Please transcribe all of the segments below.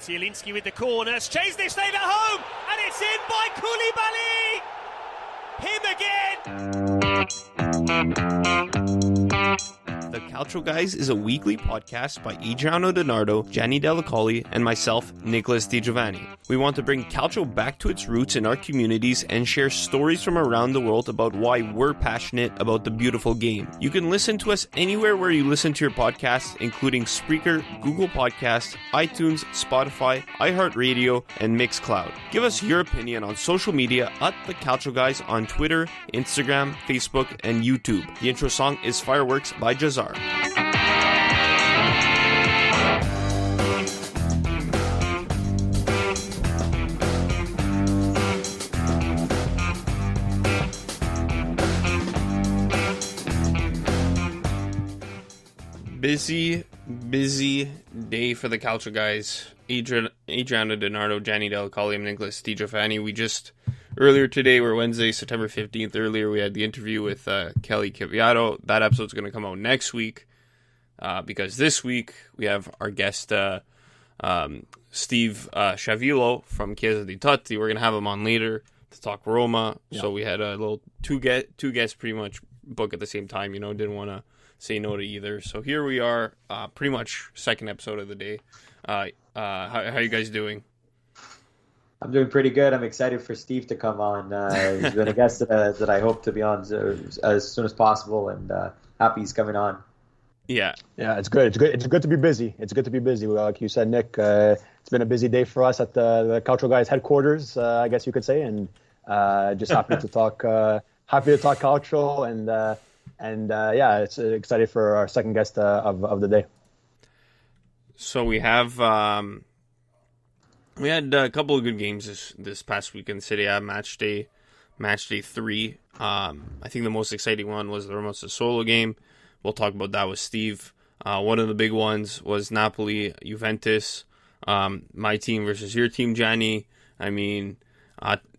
Zielinski with the corner. Szczesny stayed at home, and it's in by Koulibaly. Him again. The Calcio Guys is a weekly podcast by Adriano Donardo, Gianni Delacoli, and myself, Nicholas Di Giovanni. We want to bring Calcio back to its roots in our communities and share stories from around the world about why we're passionate about the beautiful game. You can listen to us anywhere where you listen to your podcasts, including Spreaker, Google Podcasts, iTunes, Spotify, iHeart Radio, and Mixcloud. Give us your opinion on social media at The Calcio Guys on Twitter, Instagram, Facebook, and YouTube. The intro song is Fireworks by Jazar. Busy day for the Calcio Guys. Adriano Donardo, Gianni Delacoli, and Nicholas Di Giovanni. We just, earlier today, we're Wednesday, September 15th, earlier we had the interview with Kelly Kiviato. That episode's going to come out next week, because this week we have our guest, Steve Sciavillo from Chiesa di Totti. We're going to have him on later to talk Roma. Yeah. So we had a little two guests pretty much book at the same time, didn't want to say no to either. So here we are, pretty much second episode of the day. How are you guys doing? I'm doing pretty good. I'm excited for Steve to come on. He's been a guest that I hope to be on as soon as possible, and happy he's coming on. Yeah, it's good. It's good to be busy. Like you said, Nick, it's been a busy day for us at the Calcio Guys headquarters, I guess you could say, and just happy to talk Calcio, and it's excited for our second guest of the day. So we have we had a couple of good games this past weekend. Serie A match day 3. I think the most exciting one was the Roma Sassuolo game. We'll talk about that with Steve. One of the big ones was Napoli Juventus. My team versus your team, Gianni. I mean,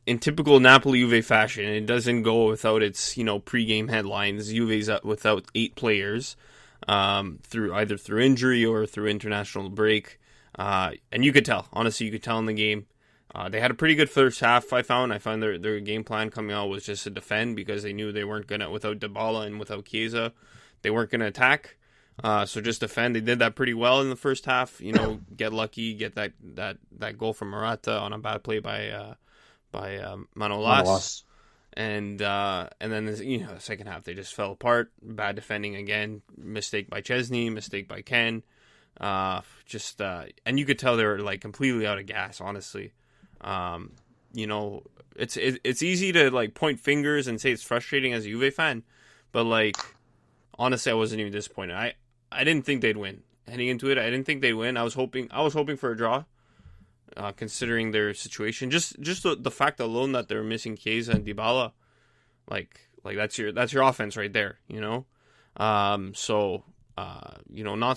in typical Napoli Juve fashion, it doesn't go without its pre-game headlines. Juve's without 8 players, through injury or through international break. And you could tell, honestly, in the game. They had a pretty good first half, I found. Their game plan coming out was just to defend, because they knew they weren't going to, without Dybala and without Chiesa, they weren't going to attack. So just defend. They did that pretty well in the first half. Get lucky, get that goal from Morata on a bad play by Manolas. And then the second half they just fell apart. Bad defending again. Mistake by Szczesny. Mistake by Ken. And you could tell they were like completely out of gas. Honestly, it's easy to point fingers and say it's frustrating as a Juve fan, but honestly, I wasn't even disappointed. I didn't think they'd win heading into it. I didn't think they'd win. I was hoping for a draw. Considering their situation, just the fact alone that they're missing Chiesa and Dybala, that's your offense right there, not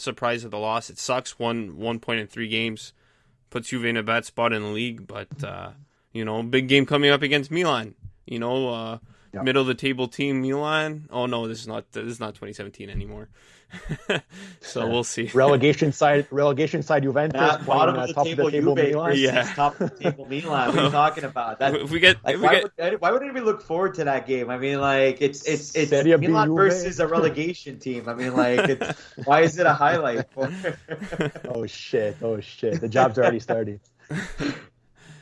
surprised at the loss. It sucks. 1 point in 3 games puts Juve in a bad spot in the league, but big game coming up against Milan. Middle of the table team Milan. Oh no, this is not 2017 anymore. So we'll see. Relegation side Juventus. Bottom of the table Juve. Milan. Yeah, top of the table Milan. What are you talking about? Why would anybody look forward to that game? I mean, it's Milan versus a relegation team. I mean, why is it a highlight? Oh shit! The job's already started.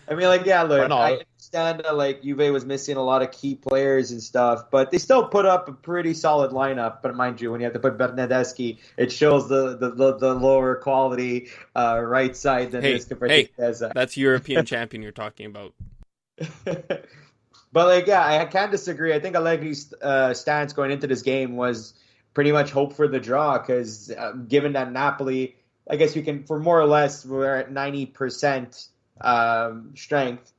I mean, look, I understand that, Juve was missing a lot of key players and stuff, but they still put up a pretty solid lineup. But mind you, when you have to put Bernardeschi, it shows the lower quality right side than this compared to Chiesa. That's European champion you're talking about. But, I can't disagree. I think Allegri's stance going into this game was pretty much hope for the draw, because given that Napoli, I guess you can, for more or less, we're at 90%. Strength,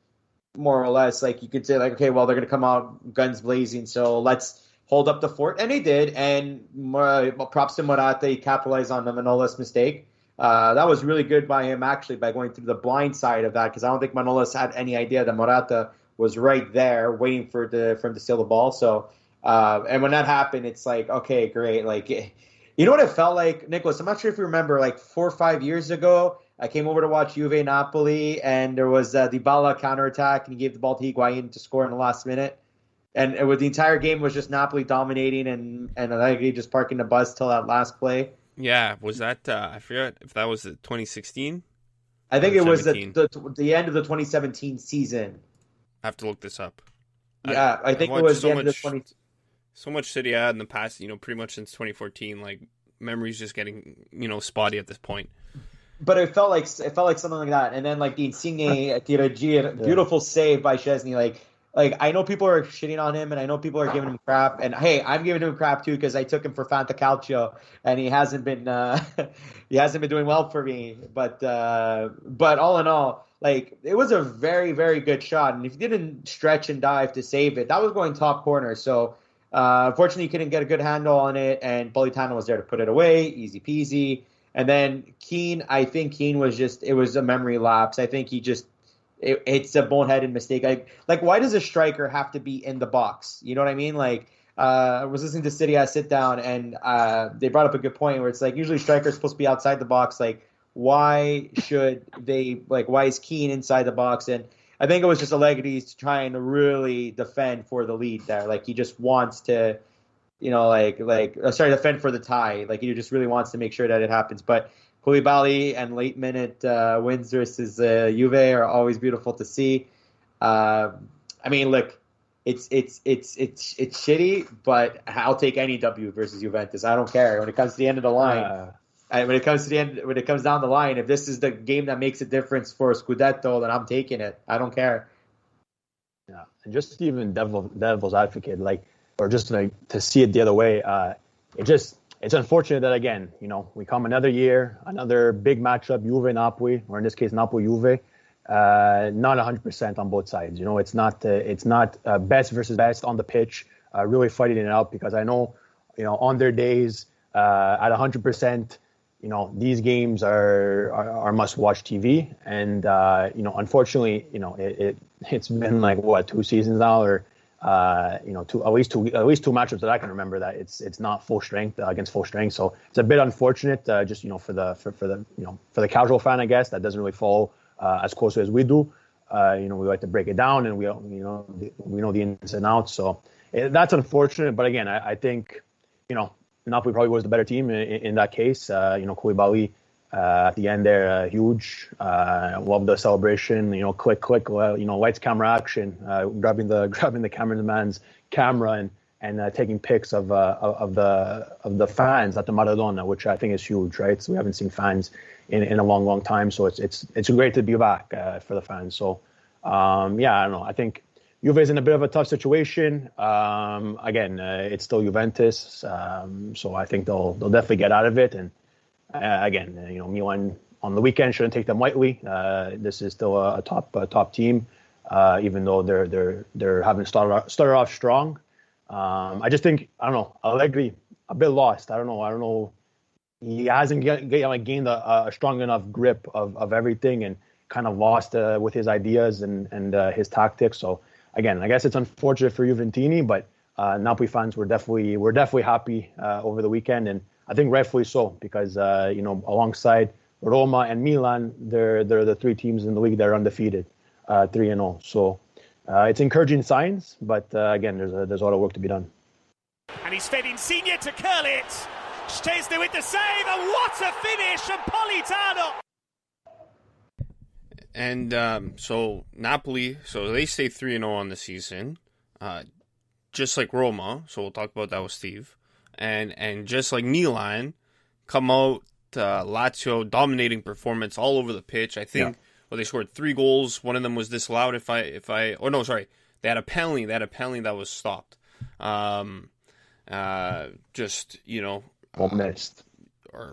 more or less. You could say, okay, well, they're going to come out guns blazing, so let's hold up the fort. And they did, and props to Morata. He capitalized on the Manolas mistake. That was really good by him, actually, by going through the blind side of that, because I don't think Manolas had any idea that Morata was right there waiting for him to steal the ball. So, and when that happened, it's okay, great. You know what it felt like, Nicholas? I'm not sure if you remember, 4 or 5 years ago, I came over to watch Juve Napoli, and there was Dybala counterattack, and he gave the ball to Higuain to score in the last minute. And with the entire game was just Napoli dominating and Allegri just parking the bus till that last play. Yeah, was that, I forgot if that was the 2016? I think it was the end of the 2017 season. I have to look this up. Yeah, I think it was the end of the 20... So much Serie A in the past, pretty much since 2014, like, memory's just getting, spotty at this point. But it felt like something like that. And then, like, the Insigne Tiragia, beautiful save by Szczesny, Like, I know people are shitting on him, and I know people are giving him crap. And hey, I'm giving him crap too because I took him for Fanta Calcio, and he hasn't been doing well for me. But all in all, like, it was a very, very good shot. And if he didn't stretch and dive to save it, that was going top corner. So unfortunately, he couldn't get a good handle on it, and Politano was there to put it away, easy peasy. And then Keane, I think Keane was it was a memory lapse. I think he just. It's a boneheaded mistake. Like, why does a striker have to be in the box? You know what I mean? Like, I was listening to City I sit down, and they brought up a good point where it's like usually strikers supposed to be outside the box. Like, why should they? Like, why is Keane inside the box? And I think it was just Allegri's trying to really defend for the lead there. Like, he just wants to, defend for the tie. Like, he just really wants to make sure that it happens, but. Koulibaly and late minute wins versus Juve are always beautiful to see. I mean, look, it's shitty, but I'll take any W versus Juventus. I don't care when it comes to the end of the line. When it comes down the line, if this is the game that makes a difference for Scudetto, then I'm taking it. I don't care. Yeah, and just even devil's advocate, or just to see it the other way, It's unfortunate that, again, we come another year, another big matchup, Juve-Napoli, or in this case, Napoli-Juve, not 100% on both sides. It's not best versus best on the pitch, really fighting it out, because I know, on their days, at 100%, these games are must-watch TV. And, unfortunately, it's been like, 2 seasons now, or at least two matchups that I can remember that it's not full strength against full strength. So it's a bit unfortunate, just for the casual fan, I guess, that doesn't really follow as closely as we do. We like to break it down, and we know the ins and outs. So that's unfortunate. But again, I think Napoli probably was the better team in that case. Koulibaly at the end there, huge. Love the celebration. Click. Lights, camera, action. Grabbing the cameraman's camera and taking pics of the fans at the Maradona, which I think is huge, right? So we haven't seen fans in a long time. So it's great to be back for the fans. So I don't know. I think Juve is in a bit of a tough situation. Again, it's still Juventus, so I think they'll definitely get out of it. And again, Milan on the weekend shouldn't take them lightly. This is still a top team, even though they're having started off strong. I just think, I don't know, Allegri a bit lost. I don't know. He hasn't gained a strong enough grip of everything, and kind of lost with his ideas and his tactics. So again, I guess it's unfortunate for Juventini, but Napoli fans were definitely happy over the weekend, and I think rightfully so, because alongside Roma and Milan, they're the 3 teams in the league that are undefeated, 3-0. So it's encouraging signs, but again, there's a lot of work to be done. And he's fed Insigne to curl it. Szczesny with the save, and what a finish from Politano! And so Napoli, so they stay 3-0 on the season, just like Roma. So we'll talk about that with Steve. And just like Milan, come out, Lazio dominating performance all over the pitch. I think they scored 3 goals. One of them was disallowed. They had a penalty. That was stopped.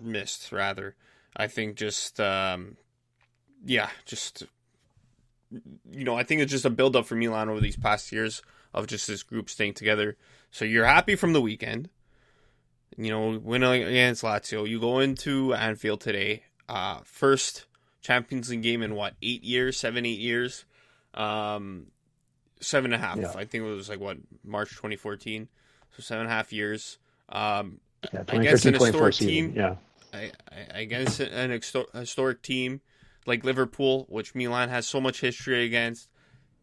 Missed rather. I think I think it's just a build up for Milan over these past years of just this group staying together. So you're happy from the weekend. Winning against Lazio. You go into Anfield today. First Champions League game in 7-8 years? 7.5. Yeah. I think it was March 2014. So 7.5 years. Against an historic team. Yeah. Against an historic team. like Liverpool, which Milan has so much history against.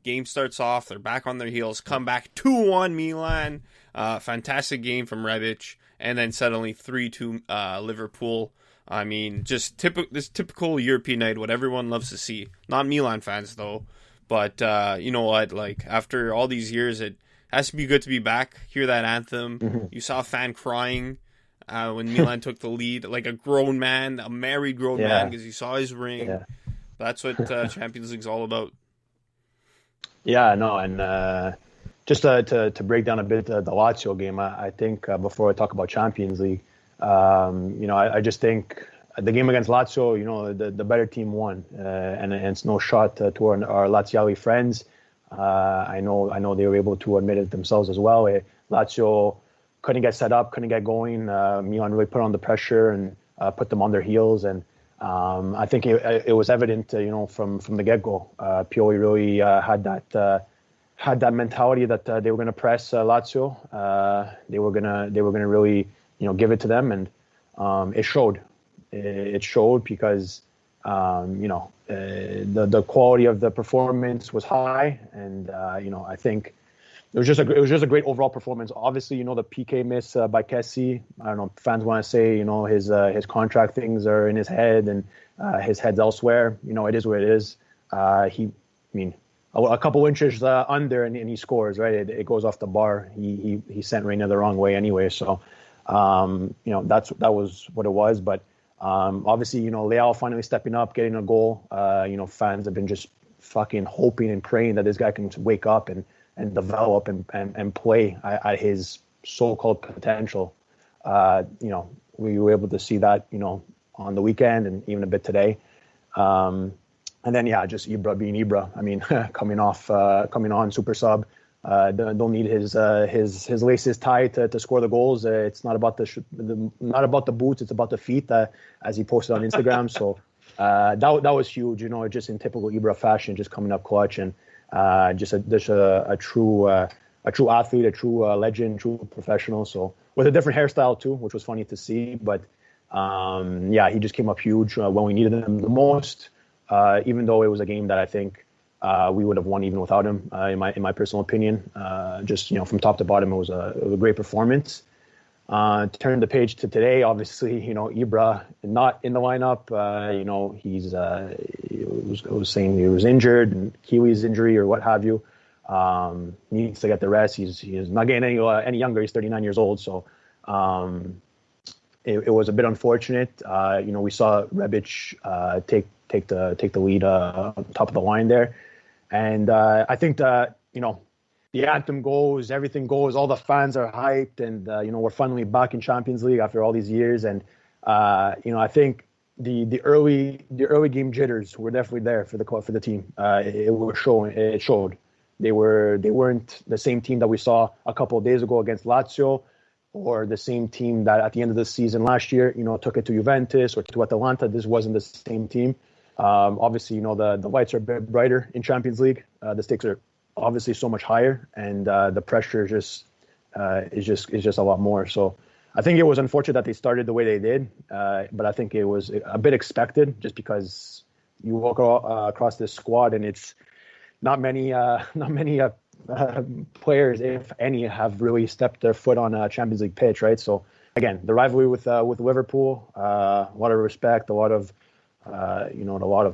Game starts off, they're back on their heels, come back 2-1 Milan. Fantastic game from Rebic, and then suddenly 3-2 Liverpool. I mean, just typical European night, what everyone loves to see. Not Milan fans, though. But you know what? Like, after all these years, it has to be good to be back. Hear that anthem. Mm-hmm. You saw a fan crying when Milan took the lead. Like a grown man, a married grown man, because you saw his ring. Yeah. That's what Champions League's all about. Yeah, no, and just to break down a bit the Lazio game, I think before I talk about Champions League, I just think the game against Lazio, the better team won, and it's no shot to our Laziali friends. I know they were able to admit it themselves as well. Lazio couldn't get set up, couldn't get going. Milan really put on the pressure and put them on their heels, and I think it was evident, from the get-go. Pioli really had that mentality that they were going to press Lazio. They were gonna really give it to them, and it showed. It showed because the quality of the performance was high, and I think it was just a great overall performance. Obviously, the PK miss by Kessie. I don't know. Fans want to say his contract things are in his head and his head's elsewhere. It is what it is. A couple inches under and he scores, right? It goes off the bar. He sent Reina the wrong way anyway. So that was what it was. But obviously, Leao finally stepping up, getting a goal. Fans have been just fucking hoping and praying that this guy can wake up and develop and play at his so-called potential. We were able to see that, on the weekend and even a bit today. And then, just Ibra being Ibra. I mean, coming on super sub. Don't need his laces tied to score the goals. It's not about not about the boots. It's about the feet, as he posted on Instagram. So that was huge. Just in typical Ibra fashion, just coming up clutch and just a true athlete, a true legend, true professional. So with a different hairstyle too, which was funny to see. But he just came up huge when we needed him the most. Even though it was a game that I think we would have won even without him, in my personal opinion. Just from top to bottom, it was a great performance. Turn the page to today. Obviously, Ibra not in the lineup. It was saying he was injured, and Kiwi's injury or what have you. Needs to get the rest. He's not getting any younger. He's 39 years old. So it was a bit unfortunate. We saw Rebic take the lead on top of the line there. And I think that, the anthem goes, everything goes, all the fans are hyped, and, we're finally back in Champions League after all these years. And, I think the early game jitters were definitely there for the team. It showed. They weren't the same team that we saw a couple of days ago against Lazio, or the same team that at the end of the season last year, took it to Juventus or to Atalanta. This wasn't the same team. Obviously, the lights are a bit brighter in Champions League. The stakes are obviously so much higher, and the pressure is just a lot more. So I think it was unfortunate that they started the way they did, but I think it was a bit expected, just because you walk across this squad and it's not many players, if any, have really stepped their foot on a Champions League pitch, right? So again, the rivalry with Liverpool, a lot of respect, a lot of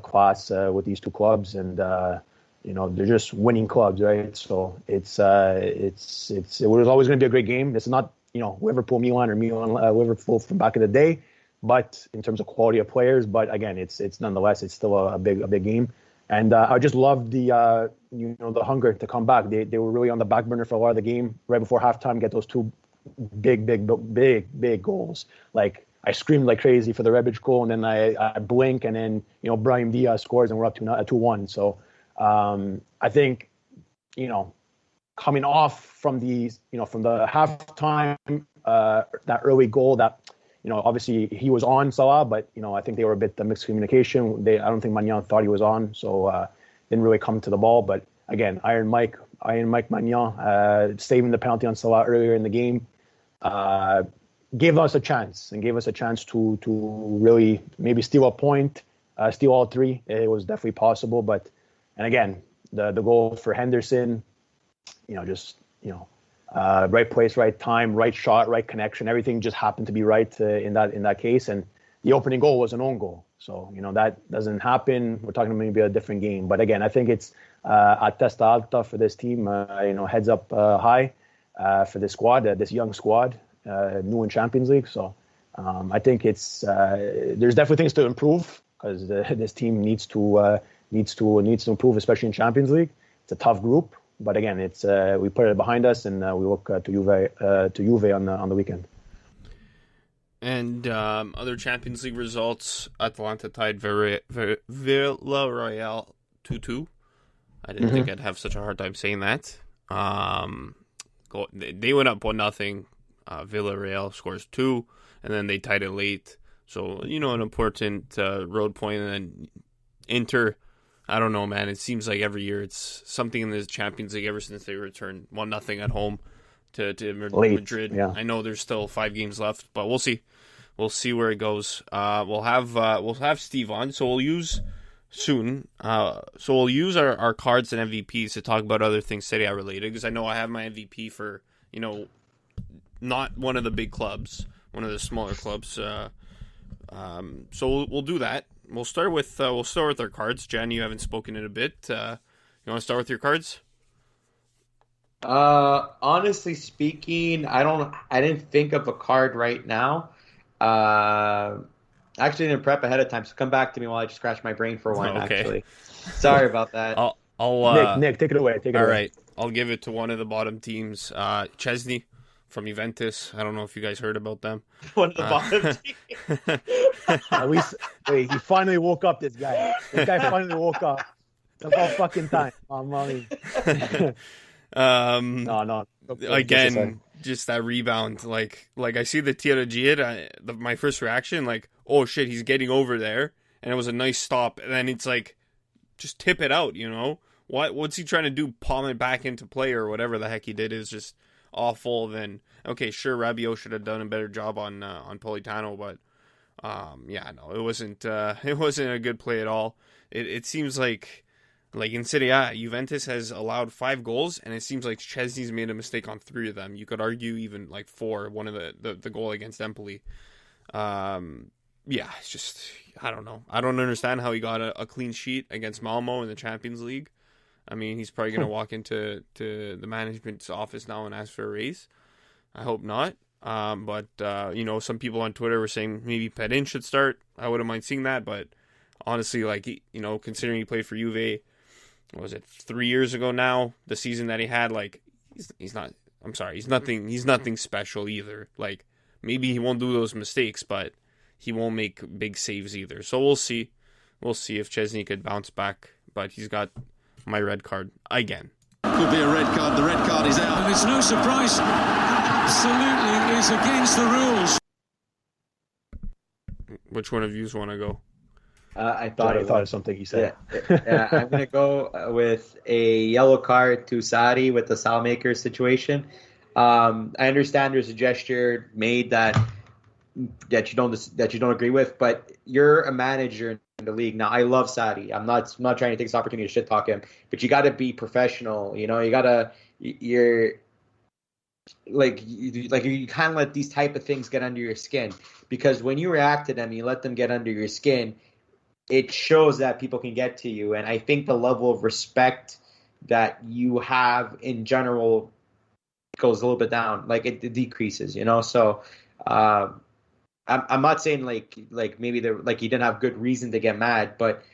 class with these two clubs, and they're just winning clubs, right? So it was always going to be a great game. It's not Liverpool Milan or Milan Liverpool from back in the day, but in terms of quality of players. But again, it's nonetheless it's still a big game. And I just loved the hunger to come back. They were really on the back burner for a lot of the game. Right before halftime, get those two big goals. Like, I screamed like crazy for the Rebic goal, and then I blink, and then Brahim Diaz scores, and we're up to 2-1. So I think coming off from the halftime, that early goal that obviously he was on Salah, but I think they were a bit mixed communication. I don't think Magnan thought he was on, so didn't really come to the ball. But again, Iron Mike Magnan saving the penalty on Salah earlier in the game gave us a chance to really maybe steal a point, steal all three. It was definitely possible. And again, the goal for Henderson, right place, right time, right shot, right connection. Everything just happened to be right in that case. And the opening goal was an own goal. So, that doesn't happen. We're talking maybe a different game. But again, I think it's a testa alta for this team, heads up high for this squad, this young squad, new in Champions League. So I think there's definitely things to improve because this team needs to improve, especially in Champions League. It's a tough group. But again, it's we put it behind us, and we look to Juve on the weekend. And other Champions League results: Atalanta tied Villarreal 2-2. I didn't think I'd have such a hard time saying that. They went up 1-0. Villarreal scores 2, and then they tied it late. So an important road point, and then Inter. I don't know, man. It seems like every year it's something in the Champions League ever since they returned 1-0 at home to Madrid. Yeah. I know there's still 5 games left, but we'll see. We'll see where it goes. We'll have Steve on, so we'll use soon. So we'll use our cards and MVPs to talk about other things Serie A related, because I know I have my MVP for not one of the big clubs, one of the smaller clubs. So we'll do that. We'll start with our cards. Jen, you haven't spoken in a bit. You want to start with your cards? Honestly speaking, I didn't think of a card right now. Actually didn't prep ahead of time, so come back to me while I just scratch my brain for one. Okay. Actually, sorry about that. I'll Nick, take it away. All right, I'll give it to one of the bottom teams, Chesney from Juventus. I don't know if you guys heard about them. One of the bottom teams. At least, wait, he finally woke up. This guy finally woke up. Took all fucking time. Money. No. Again, just that rebound. Like I see the Tiragiet. My first reaction, like, oh shit, he's getting over there, and it was a nice stop. And then it's like, just tip it out. What's he trying to do? Palm it back into play or whatever the heck he did is just awful. Then okay, sure, Rabiot should have done a better job on Politano, but it wasn't a good play at all. It seems like in Serie A, Juventus has allowed 5 goals, and it seems like Chesney's made a mistake on 3 of them. You could argue even like 4. One of the goal against Empoli. It's just, I don't know. I don't understand how he got a clean sheet against Malmo in the Champions League. I mean, he's probably going to walk into the management's office now and ask for a raise. I hope not. But some people on Twitter were saying maybe Pedin should start. I wouldn't mind seeing that, but honestly, considering he played for Juve, what was it, 3 years ago now, the season that he had, he's nothing special either. Like, maybe he won't do those mistakes, but he won't make big saves either. So we'll see. We'll see if Chesney could bounce back, but he's got my red card again. Could be a red card. The red card is out. And it's no surprise. Absolutely is against the rules. Which one of you want to go? I thought of something he said. Yeah, I'm going to go with a yellow card to Sarri with the Salmaker situation. I understand there's a gesture made that you don't agree with, but you're a manager in the league. Now, I love Sarri. I'm not trying to take this opportunity to shit talk him, but you got to be professional. You can't let these type of things get under your skin, because when you react to them, you let them get under your skin, it shows that people can get to you. And I think the level of respect that you have in general goes a little bit down. Like it decreases, So I'm not saying like maybe you didn't have good reason to get mad, but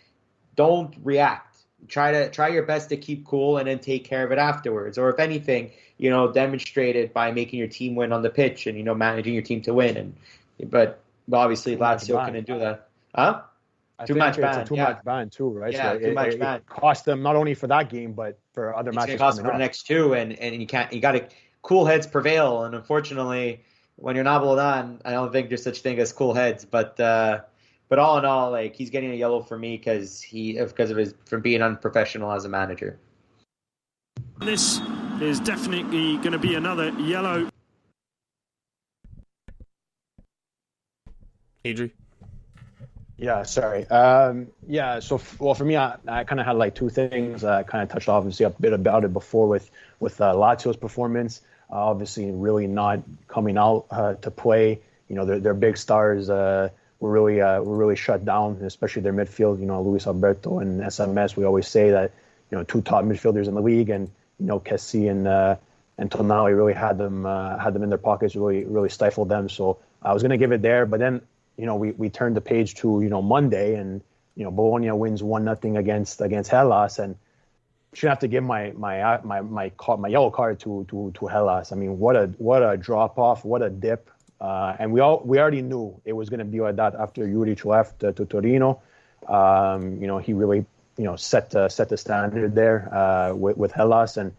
don't react. Try your best to keep cool and then take care of it afterwards. Or if anything, demonstrate it by making your team win on the pitch and managing your team to win. But obviously Lazio couldn't do that. Huh? Two-match ban too, right? Yeah, so two-match ban. It cost them not only for that game, but for other matches. It's going to cost them for the next 2, and you got to cool heads prevail. And unfortunately, when you're not on, I don't think there's such thing as cool heads. But all in all, he's getting a yellow for me because of his from being unprofessional as a manager. This is definitely going to be another yellow. Adri? Yeah, sorry. So for me, I kind of had like two things. I kind of touched obviously a bit about it before with Lazio's performance. Obviously, really not coming out to play. You know, their big stars were really shut down, especially their midfield. You know, Luis Alberto and SMS. We always say that, you know, two top midfielders in the league, and you know, Kessie and Tonali really had them in their pockets, really stifled them. So I was going to give it there, but then, you know, we turned the page to, you know, Monday, and, you know, Bologna wins 1-0 against Hellas, and should have to give my yellow card to Hellas. I mean, what a drop off, what a dip, and we already knew it was going to be like that after Juric left to Torino. You know, he really, you know, set the standard there with Hellas, and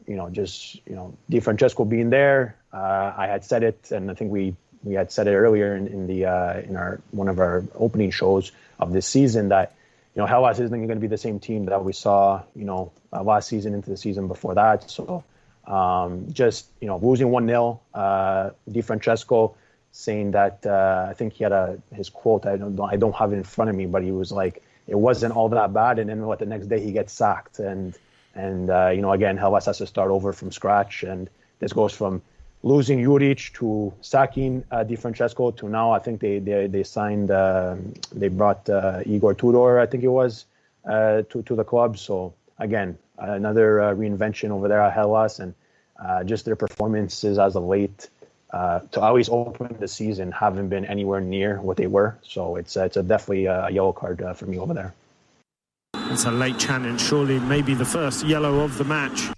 you know, just, you know, Di Francesco being there. I had said it, and I think we had said it earlier in our one of our opening shows of this season, that, you know, Hellas isn't going to be the same team that we saw, you know, last season into the season before that. So just, you know, losing 1-0, Di Francesco saying that, I think he had his quote, I don't have it in front of me, but he was like, it wasn't all that bad, and then the next day he gets sacked, and you know, again, Hellas has to start over from scratch, and this goes from losing Juric to sacking Di Francesco to now I think they signed, they brought Igor Tudor, I think it was, to the club. So again, another reinvention over there at Hellas, and just their performances as of late, to at least open the season, haven't been anywhere near what they were. So it's definitely a yellow card for me over there. It's a late challenge, surely maybe the first yellow of the match.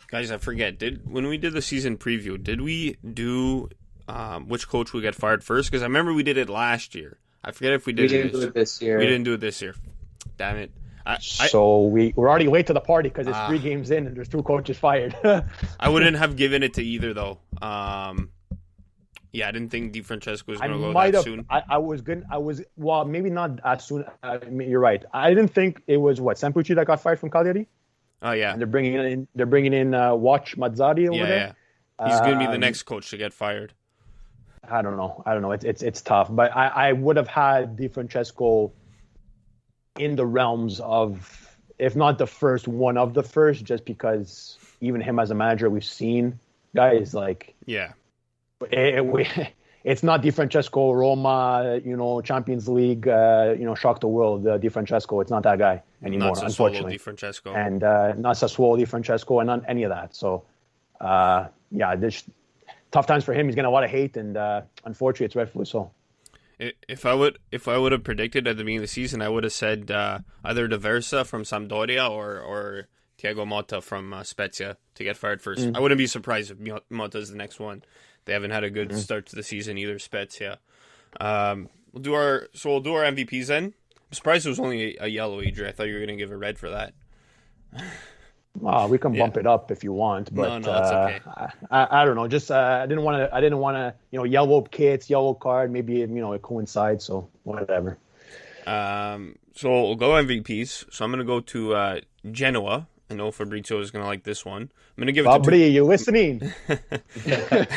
Guys, I forget, when we did the season preview, did we do which coach would get fired first? Because I remember we did it last year. I forget if we did We didn't do it this year. We didn't do it this year. Damn it. So we're already late to the party because it's 3 games in and there's 2 coaches fired. I wouldn't have given it to either, though. Yeah, I didn't think Di Francesco was going to go that soon. Well, maybe not as soon. You're right. I didn't think it was Sempucci that got fired from Cagliari. Oh yeah, and they're bringing in Watch Mazzari over there. Yeah, he's going to be the next coach to get fired. I don't know. It's tough, but I would have had Di Francesco in the realms of, if not the first, one of the first, just because even him as a manager, we've seen guys like, yeah. It's not Di Francesco, Roma, you know, Champions League, you know, shock the world. Di Francesco, it's not that guy anymore, not unfortunately. Di Francesco. And not Sassuolo Di Francesco, and not any of that. So, yeah, this tough times for him. He's getting a lot of hate, and unfortunately, it's rightfully so. If I would have predicted at the beginning of the season, I would have said either D'Aversa from Sampdoria or Thiago Motta from Spezia to get fired first. I wouldn't be surprised if Motta's the next one. They haven't had a good start to the season either, Spezia. We'll do our MVPs then. I'm surprised it was only a yellow, Adrian. I thought you were going to give a red for that. Well, we can bump it up if you want, but no, that's okay. I don't know. Just I didn't want to, you know, yellow kits, yellow card. Maybe, you know, it coincides. So whatever. So we'll go MVPs. So I'm going to go to Genoa. I know Fabrizio is going to like this one. I'm going to give it Fabri, you listening? I'm going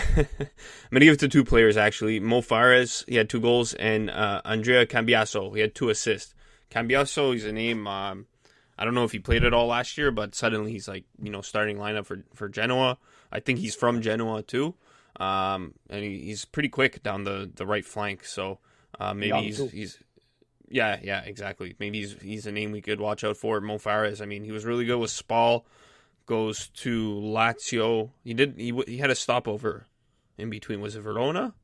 to give it to 2 players, actually. Mo Fares, he had 2 goals, and Andrea Cambiaso, he had 2 assists. Cambiaso, he's a name, I don't know if he played at all last year, but suddenly he's like, you know, starting lineup for Genoa. I think he's from Genoa too. And he's pretty quick down the right flank. So maybe he's yeah, exactly. Maybe he's a name we could watch out for. Mo Fares, I mean, he was really good with Spal. Goes to Lazio. He had a stopover in between. Was it Verona?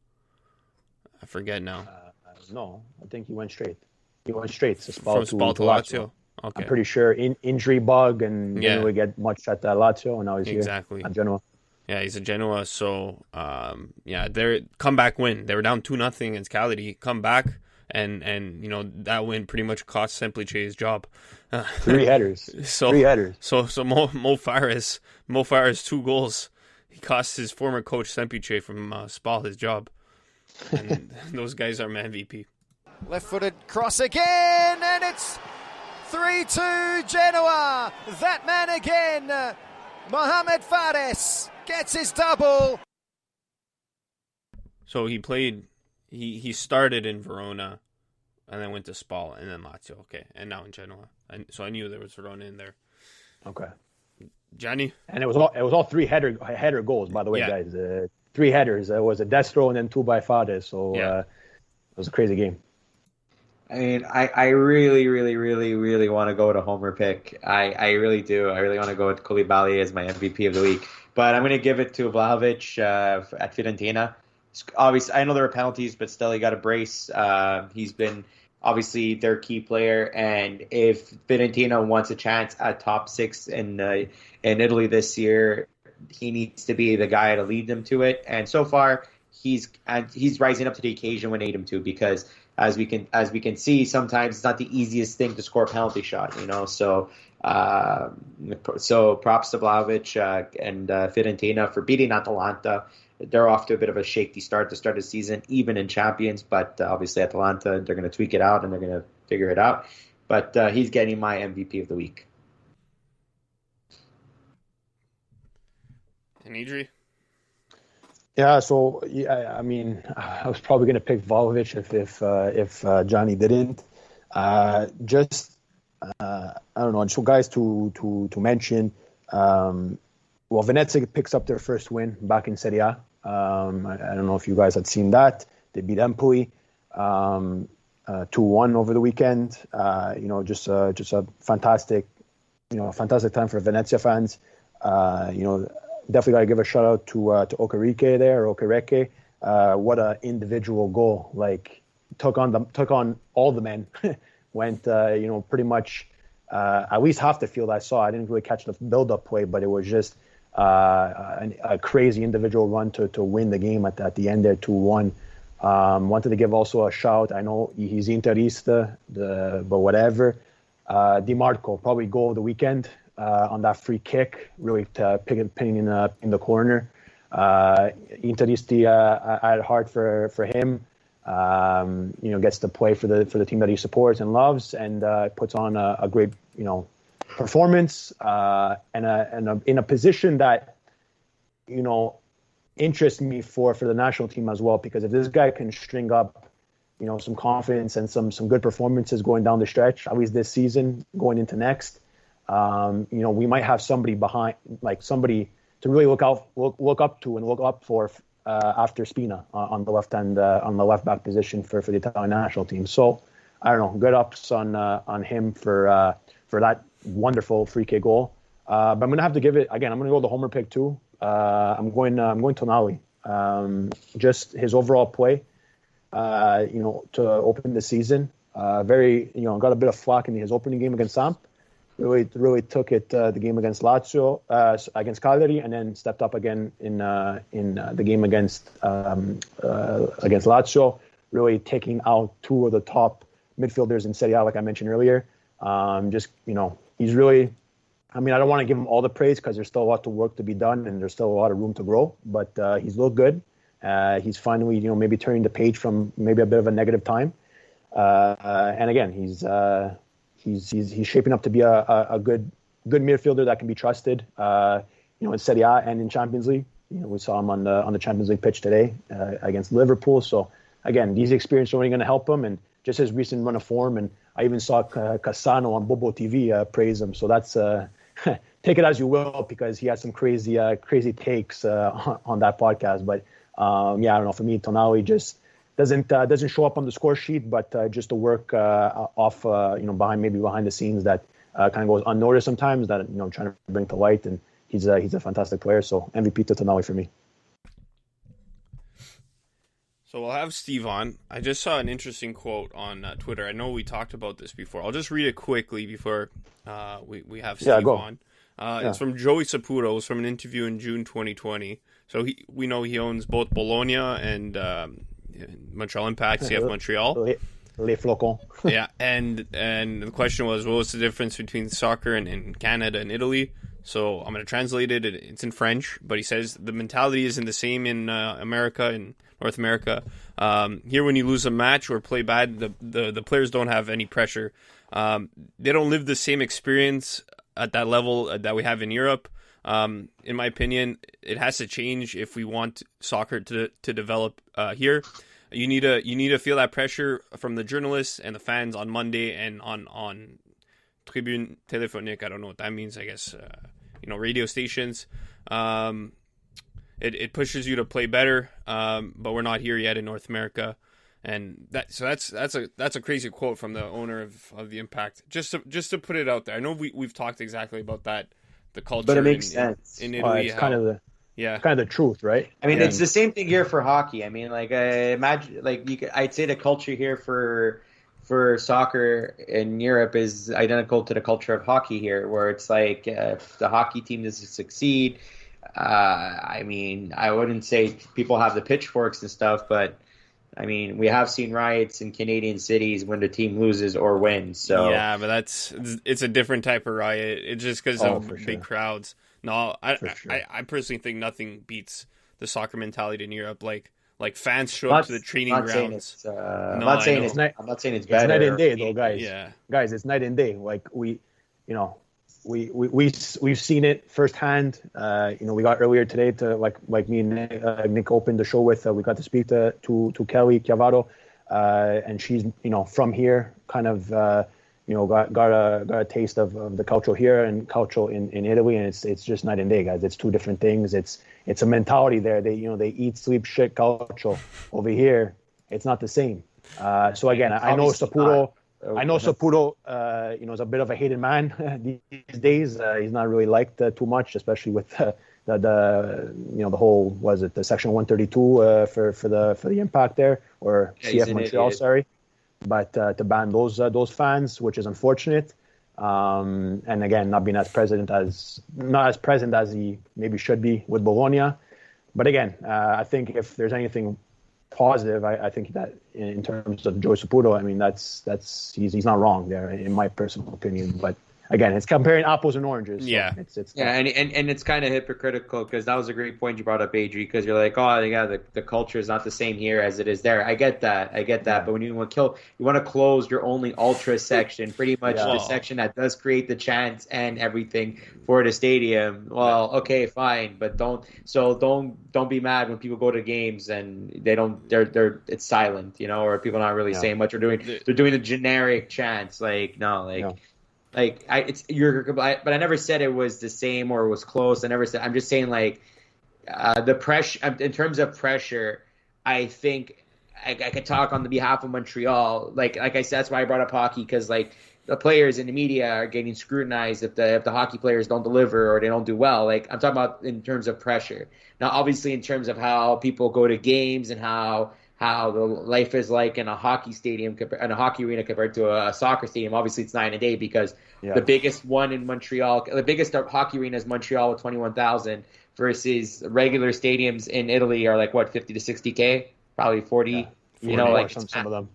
I forget now. No, I think he went straight. He went straight to Spal to Lazio. Okay. I'm pretty sure injury bug and didn't really get much at Lazio, and now he's here at Genoa. Yeah, he's at Genoa. So their comeback win. They were down 2-0 against Cagliari. Come back. And you know, that win pretty much cost Semplice's job. 3 headers. 3 headers. So Mo Fares 2 goals. He cost his former coach Semplice from Spal his job. And those guys are my MVP. Left-footed cross again, and it's 3-2 Genoa. That man again, Mohamed Fares, gets his double. So he played. He started in Verona and then went to Spal, and then Lazio. Okay, and now in Genoa. And so I knew there was Verona in there. Okay. Gianni? And it was all three header goals, by the way, guys. 3 headers. It was a destro and then 2 by Fades. So it was a crazy game. I mean, I really, really, really, really want to go with a homer pick. I really do. I really want to go with Koulibaly as my MVP of the week. But I'm going to give it to Vlahovic at Fiorentina. Obviously, I know there are penalties, but still, he got a brace. He's been obviously their key player, and if Fiorentina wants a chance at top 6 in Italy this year, he needs to be the guy to lead them to it. And so far, he's rising up to the occasion when they need him to, because as we can see, sometimes it's not the easiest thing to score a penalty shot, you know. So props to Vlahovic and Fiorentina for beating Atalanta. They're off to a bit of a shaky start to start the season, even in Champions. But obviously, Atalanta, they're going to tweak it out and they're going to figure it out. But he's getting my MVP of the week. And Idri? Yeah, so I mean, I was probably going to pick Vlahovic if Johnny didn't. I don't know. So guys to mention. Well, Venezia picks up their first win back in Serie A. I don't know if you guys had seen that. They beat Empoli 2-1 over the weekend. Just a fantastic time for Venezia fans. Definitely got to give a shout out to Okereke. What an individual goal! Like took on all the men. Went pretty much at least half the field I saw. I didn't really catch the build-up play, but it was just a crazy individual run to win the game at the end there, 2-1. Wanted to give also a shout. I know he's Interista, but whatever. Di Marco, probably goal of the weekend on that free kick, really pinning in the corner. Interisti, I had heart for him. Gets to play for the team that he supports and loves, and puts on a great performance and in a position that interests me for the national team as well, because if this guy can string up some confidence and some good performances going down the stretch, at least this season going into next, we might have somebody behind, like somebody to really look up to and look up for after Spina on the left back position for the Italian national team. So I don't know, good ups on him for that wonderful free kick goal. But I'm gonna have to give it again. I'm gonna go the homer pick too. I'm going Tonali. Just his overall play, to open the season. Very, got a bit of flack in his opening game against Samp. Really took it the game against Lazio, against Cagliari, and then stepped up again in the game against Lazio. Really taking out 2 of the top midfielders in Serie A, like I mentioned earlier. He's really. I mean, I don't want to give him all the praise because there's still a lot of work to be done and there's still a lot of room to grow. But he's looked good. He's finally, maybe turning the page from maybe a bit of a negative time. And again, he's shaping up to be a good midfielder that can be trusted. In Serie A and in Champions League. We saw him on the Champions League pitch today against Liverpool. So again, these experiences are only going to help him, and just his recent run of form. And I even saw Cassano on Bobo TV praise him. So that's take it as you will, because he has some crazy takes on that podcast. But I don't know. For me, Tonali just doesn't show up on the score sheet, but just the work off behind the scenes that kind of goes unnoticed sometimes. That trying to bring to light, and he's a fantastic player. So MVP to Tonali for me. So we'll have Steve on. I just saw an interesting quote on Twitter. I know we talked about this before. I'll just read it quickly before we have Steve on. It's from Joey Saputo. It was from an interview in June 2020. So we know he owns both Bologna and Montreal Impact, CF Montreal. Les Flocons. Yeah, and the question was, what's the difference between soccer in Canada and Italy? So I'm going to translate it. It's in French, but he says the mentality isn't the same in America, in North America. Here, when you lose a match or play bad, the players don't have any pressure. They don't live the same experience at that level that we have in Europe. In my opinion, it has to change if we want soccer to develop here. You need to feel that pressure from the journalists and the fans on Monday and on Tribune Téléphonique. I don't know what that means. I guess radio stations. It pushes you to play better, but we're not here yet in North America, and that's a crazy quote from the owner of the Impact. Just to put it out there, I know we've talked exactly about that, the culture, but it makes sense in Italy. It's kind of the truth, right? I mean, it's the same thing here for hockey. I mean, like imagine, like I'd say the culture here for soccer in Europe is identical to the culture of hockey here, where it's like if the hockey team doesn't succeed. I mean, I wouldn't say people have the pitchforks and stuff, but I mean, we have seen riots in Canadian cities when the team loses or wins. So yeah, but it's a different type of riot. It's just because of big crowds. No, I personally think nothing beats the soccer mentality in Europe. Like fans show up to the training grounds. I'm not saying it's better. It's night and day, though, guys. Yeah, guys, it's night and day. Like we've seen it firsthand. We got earlier today to like me and Nick opened the show with. We got to speak to Kelly Chiavaro, and she's from here, kind of got a taste of the culture here and culture in Italy, and it's just night and day, guys. It's two different things. It's a mentality there. They eat, sleep, shit culture. Over here, it's not the same. So again, I know Saputo. Is a bit of a hated man these days. He's not really liked too much, especially with the whole, was it the Section 132 for the Impact there, or CF Montreal, sorry. But to ban those fans, which is unfortunate, and again, not as present as he maybe should be with Bologna. But again, I think if there's anything positive, I think that in terms of Joe Saputo, I mean he's not wrong there in my personal opinion. But again, it's comparing apples and oranges. So yeah, and it's kind of hypocritical, because that was a great point you brought up, Adri, because you're like, oh yeah, the culture is not the same here as it is there. I get that, but when you want to close your only ultra section, pretty much the section that does create the chance and everything for the stadium. Well, okay, fine, but don't be mad when people go to games and it's silent, or people not really saying much, or they're doing the generic chants, like no, like. No. But I never said it was the same or it was close. I never said. I'm just saying, like, the pressure. In terms of pressure, I think I could talk on the behalf of Montreal. Like I said, that's why I brought up hockey, because like the players in the media are getting scrutinized if the hockey players don't deliver or they don't do well. Like I'm talking about in terms of pressure. Now, obviously, in terms of how people go to games and how the life is like in a hockey stadium, in a hockey arena compared to a soccer stadium. Obviously, it's night and day, because the biggest one in Montreal, the biggest hockey arena is Montreal with 21,000, versus regular stadiums in Italy are like, what, 50 to 60K? Probably 40, like some of them.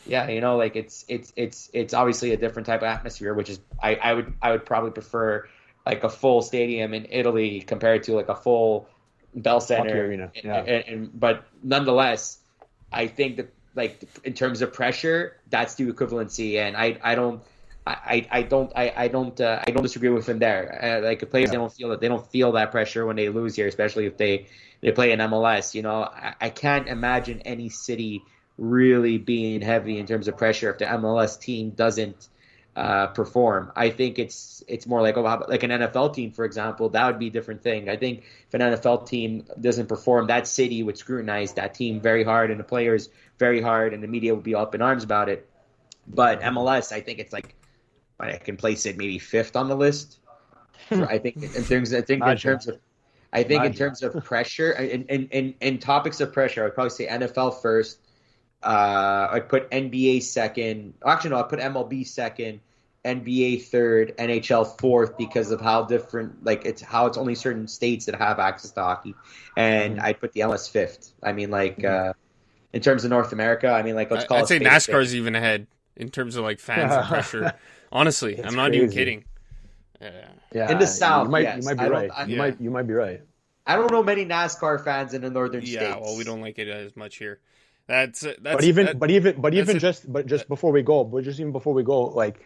Yeah, like it's obviously a different type of atmosphere, which is I would probably prefer like a full stadium in Italy compared to like a full Bell Center hockey arena. But nonetheless, I think that, like, in terms of pressure, that's the equivalency, and I don't disagree with him there. Like the players, they don't feel that pressure when they lose here, especially if they play in MLS. I can't imagine any city really being heavy in terms of pressure if the MLS team doesn't perform. I think it's more like an NFL team, for example. That would be a different thing. I think if an NFL team doesn't perform, that city would scrutinize that team very hard, and the players very hard, and the media would be up in arms about it. But MLS, I think it's like, I can place it maybe fifth on the list. I think in terms of pressure and topics of pressure, I would probably say NFL first. I'd put NBA second. Actually, no, I'd put MLB second, NBA third, NHL fourth, because of how different, like it's only certain states that have access to hockey. And I'd put the MLS fifth. I mean, like in terms of North America, I mean, like I'd say NASCAR's even ahead in terms of like fans and pressure. Honestly, I'm not even kidding. Yeah. In the South, you might be right. You might be right. I don't know many NASCAR fans in the northern states. Yeah, well, we don't like it as much here. Just before we go, like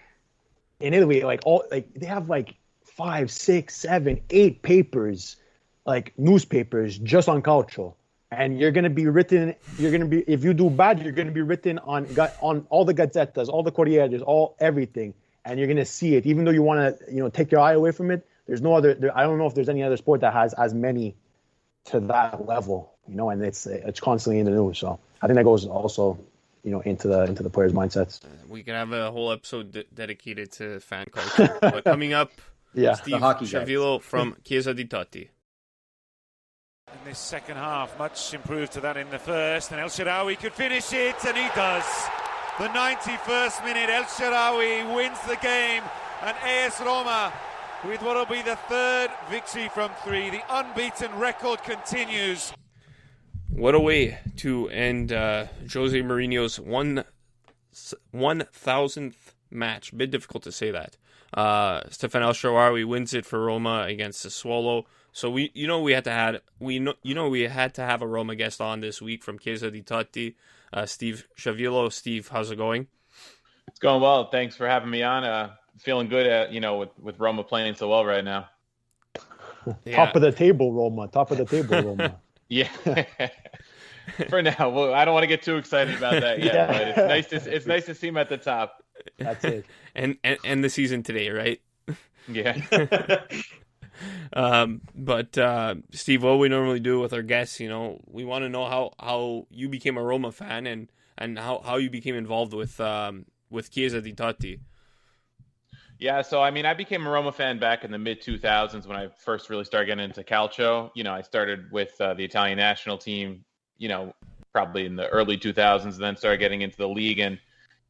in Italy, they have like 5, 6, 7, 8 papers, like newspapers, just on Calcio. and you're gonna be written. If you do bad, you're gonna be written on all the Gazzetas, all the Corriere, everything, and you're gonna see it. Even though you want to, take your eye away from it. There's no other. I don't know if there's any other sport that has as many to that level, and it's constantly in the news. So I think that goes also, into the players' mindsets. We can have a whole episode dedicated to fan culture. But coming up, Steve Sciavillo from Chiesa di Totti. In this second half, much improved to that in the first, and El Shaarawy could finish it, and he does. The 91st minute, El Shaarawy wins the game, and AS Roma, with what will be the third victory from 3. The unbeaten record continues. What a way to end Jose Mourinho's 1,000th match. A bit difficult to say that. Stefan El Shaarawy wins it for Roma against Sassuolo. So we had to have a Roma guest on this week from Chiesa di Totti, Steve Sciavillo. Steve, how's it going? It's going well. Thanks for having me on. Feeling good at with Roma playing so well right now. Yeah. Top of the table, Roma. Yeah. For now, well, I don't want to get too excited about that yet. But it's nice to see him at the top. That's it. And the season today, right? Yeah. But Steve, what we normally do with our guests, we want to know how you became a Roma fan and how you became involved with Chiesa di Totti. Yeah, so I became a Roma fan back in the mid-2000s when I first really started getting into Calcio. I started with the Italian national team, probably in the early 2000s, and then started getting into the league. And,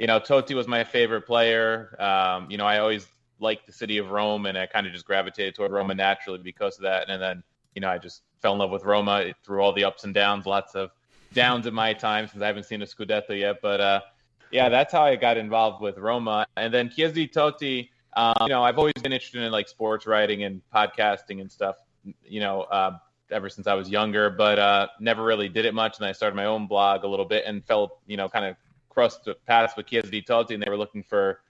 Totti was my favorite player. I always liked the city of Rome, and I kind of just gravitated toward Roma naturally because of that. And then, I just fell in love with Roma through all the ups and downs, lots of downs in my time since I haven't seen a Scudetto yet. But, yeah, that's how I got involved with Roma. And then Chiesa di Totti, I've always been interested in like sports writing and podcasting and stuff, ever since I was younger, but never really did it much. And I started my own blog a little bit and felt, kind of crossed the paths with Chiesa di Totti, and they were looking for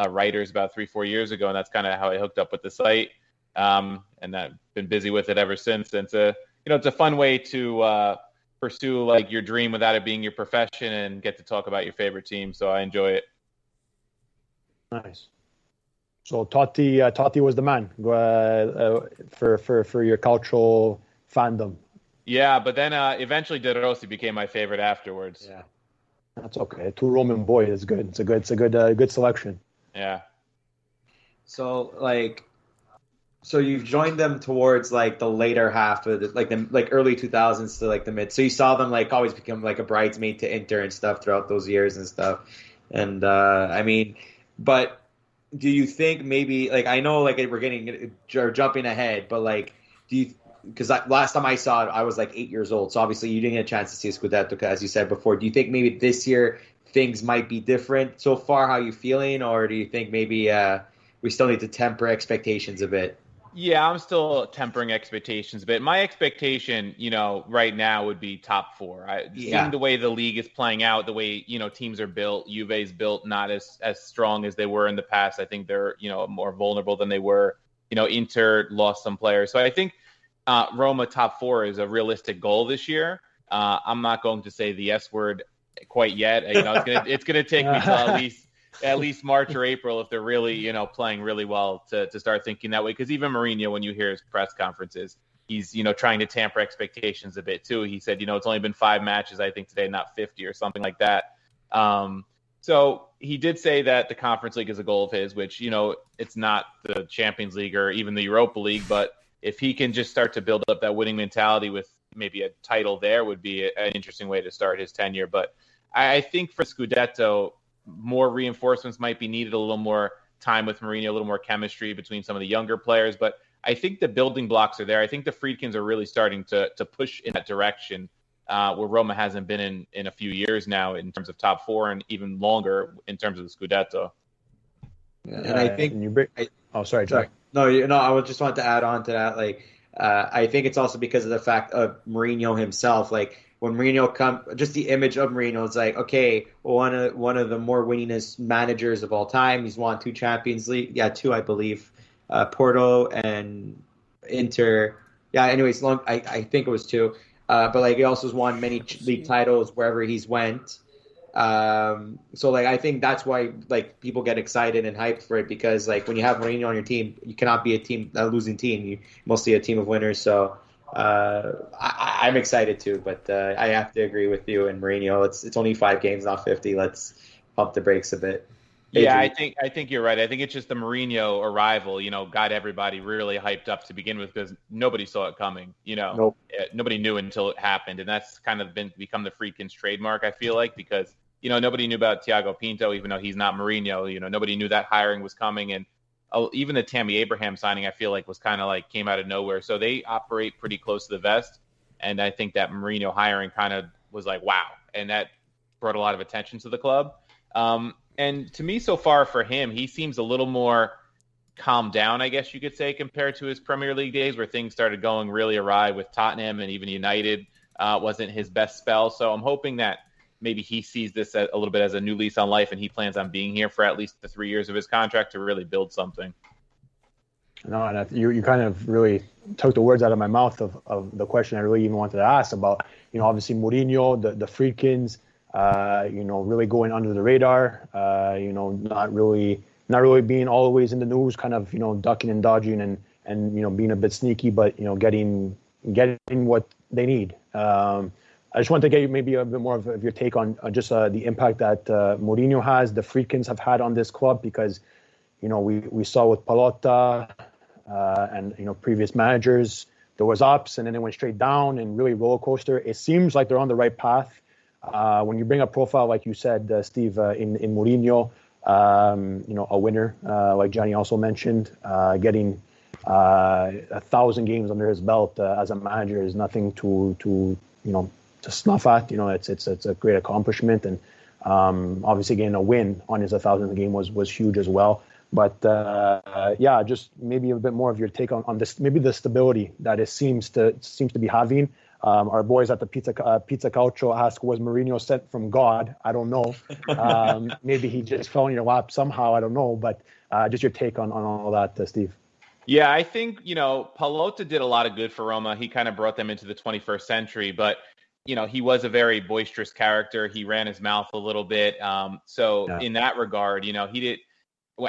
writers about 3-4 years ago. And that's kind of how I hooked up with the site. And I've been busy with it ever since. And it's a fun way to pursue like your dream without it being your profession and get to talk about your favorite team. So I enjoy it. Nice. So Totti was the man for your cultural fandom. Yeah, but then eventually De Rossi became my favorite afterwards. Yeah, that's okay. 2 Roman boy is good. It's a good selection. Yeah. So you've joined them towards like the later half of the early 2000s to like the mid. So you saw them like always become like a bridesmaid to Inter and stuff throughout those years and stuff. And but. Do you think maybe I know we're jumping ahead, but because last time I saw it, I was 8 years old. So obviously you didn't get a chance to see a Scudetto, as you said before. Do you think maybe this year things might be different so far? How you feeling? Or do you think maybe we still need to temper expectations a bit? Yeah, I'm still tempering expectations a bit. My expectation, right now would be top 4. Seeing the way the league is playing out, the way, teams are built, Juve's built not as strong as they were in the past. I think they're, more vulnerable than they were. Inter lost some players. So I think Roma top 4 is a realistic goal this year. I'm not going to say the S word quite yet. It's gonna take me till at least March or April if they're really, playing really well to start thinking that way. Because even Mourinho, when you hear his press conferences, he's, trying to tamper expectations a bit too. He said, it's only been 5 matches, I think today, not 50 or something like that. So he did say that the Conference League is a goal of his, which, it's not the Champions League or even the Europa League. But if he can just start to build up that winning mentality with maybe a title there would be an interesting way to start his tenure. But I think for Scudetto, more reinforcements might be needed, a little more time with Mourinho, a little more chemistry between some of the younger players. But I think the building blocks are there. I think the Friedkins are really starting to push in that direction where Roma hasn't been in a few years now in terms of top 4 and even longer in terms of the Scudetto. Yeah, and I think sorry, Jack. No, I would just want to add on to that. I think it's also because of the fact of Mourinho himself. When Mourinho just the image of Mourinho is okay, one of the more winningest managers of all time. He's won 2 Champions League, 2 I believe, Porto and Inter. Yeah, anyways, I think it was 2. but like he also has won many league titles wherever he's went. So like I think that's why like people get excited and hyped for it, because like when you have Mourinho on your team, you cannot be a losing team. You mostly a team of winners. So I'm excited too, but I have to agree with you and Mourinho. It's only 5 games, not 50. Let's pump the brakes a bit. Yeah, I think you're right. I think it's just the Mourinho arrival, got everybody really hyped up to begin with, because nobody saw it coming. Nope. Nobody knew until it happened, and that's kind of become the Friedkin's trademark, I feel like, because nobody knew about Thiago Pinto, even though he's not Mourinho. Nobody knew that hiring was coming, and even the Tammy Abraham signing, I feel like, was kind of like came out of nowhere. So they operate pretty close to the vest, and I think that Mourinho hiring kind of was like, wow, and that brought a lot of attention to the club. And to me, so far for him, he seems a little more calmed down, I guess you could say, compared to his Premier League days, where things started going really awry with Tottenham, and even United wasn't his best spell. So I'm hoping that maybe he sees this a little bit as a new lease on life, and he plans on being here for at least the 3 years of his contract to really build something. No, and you kind of really took the words out of my mouth of the question I really even wanted to ask about, obviously Mourinho, the Friedkins, really going under the radar, not really being always in the news, kind of, ducking and dodging and being a bit sneaky, but, getting what they need. I just want to get maybe a bit more of your take on just the impact that Mourinho has, the Friedkins have had on this club, because, we saw with Pallotta and, previous managers, there was ups and then it went straight down and really roller coaster. It seems like they're on the right path. When you bring a profile, like you said, Steve, in Mourinho, a winner, like Johnny also mentioned, getting 1,000 games under his belt as a manager is nothing to snuff at. It's a great accomplishment, and obviously getting a win on his 1,000th game was huge as well. But just maybe a bit more of your take on this, maybe the stability that it seems to be having. Our boys at the Pizza Calcio ask, was Mourinho sent from God? I don't know. Maybe he just fell in your lap somehow. I don't know. But just your take on all that, Steve. Yeah, I think, Pallotta did a lot of good for Roma. He kind of brought them into the 21st century. But, he was a very boisterous character. He ran his mouth a little bit. In that regard, he did.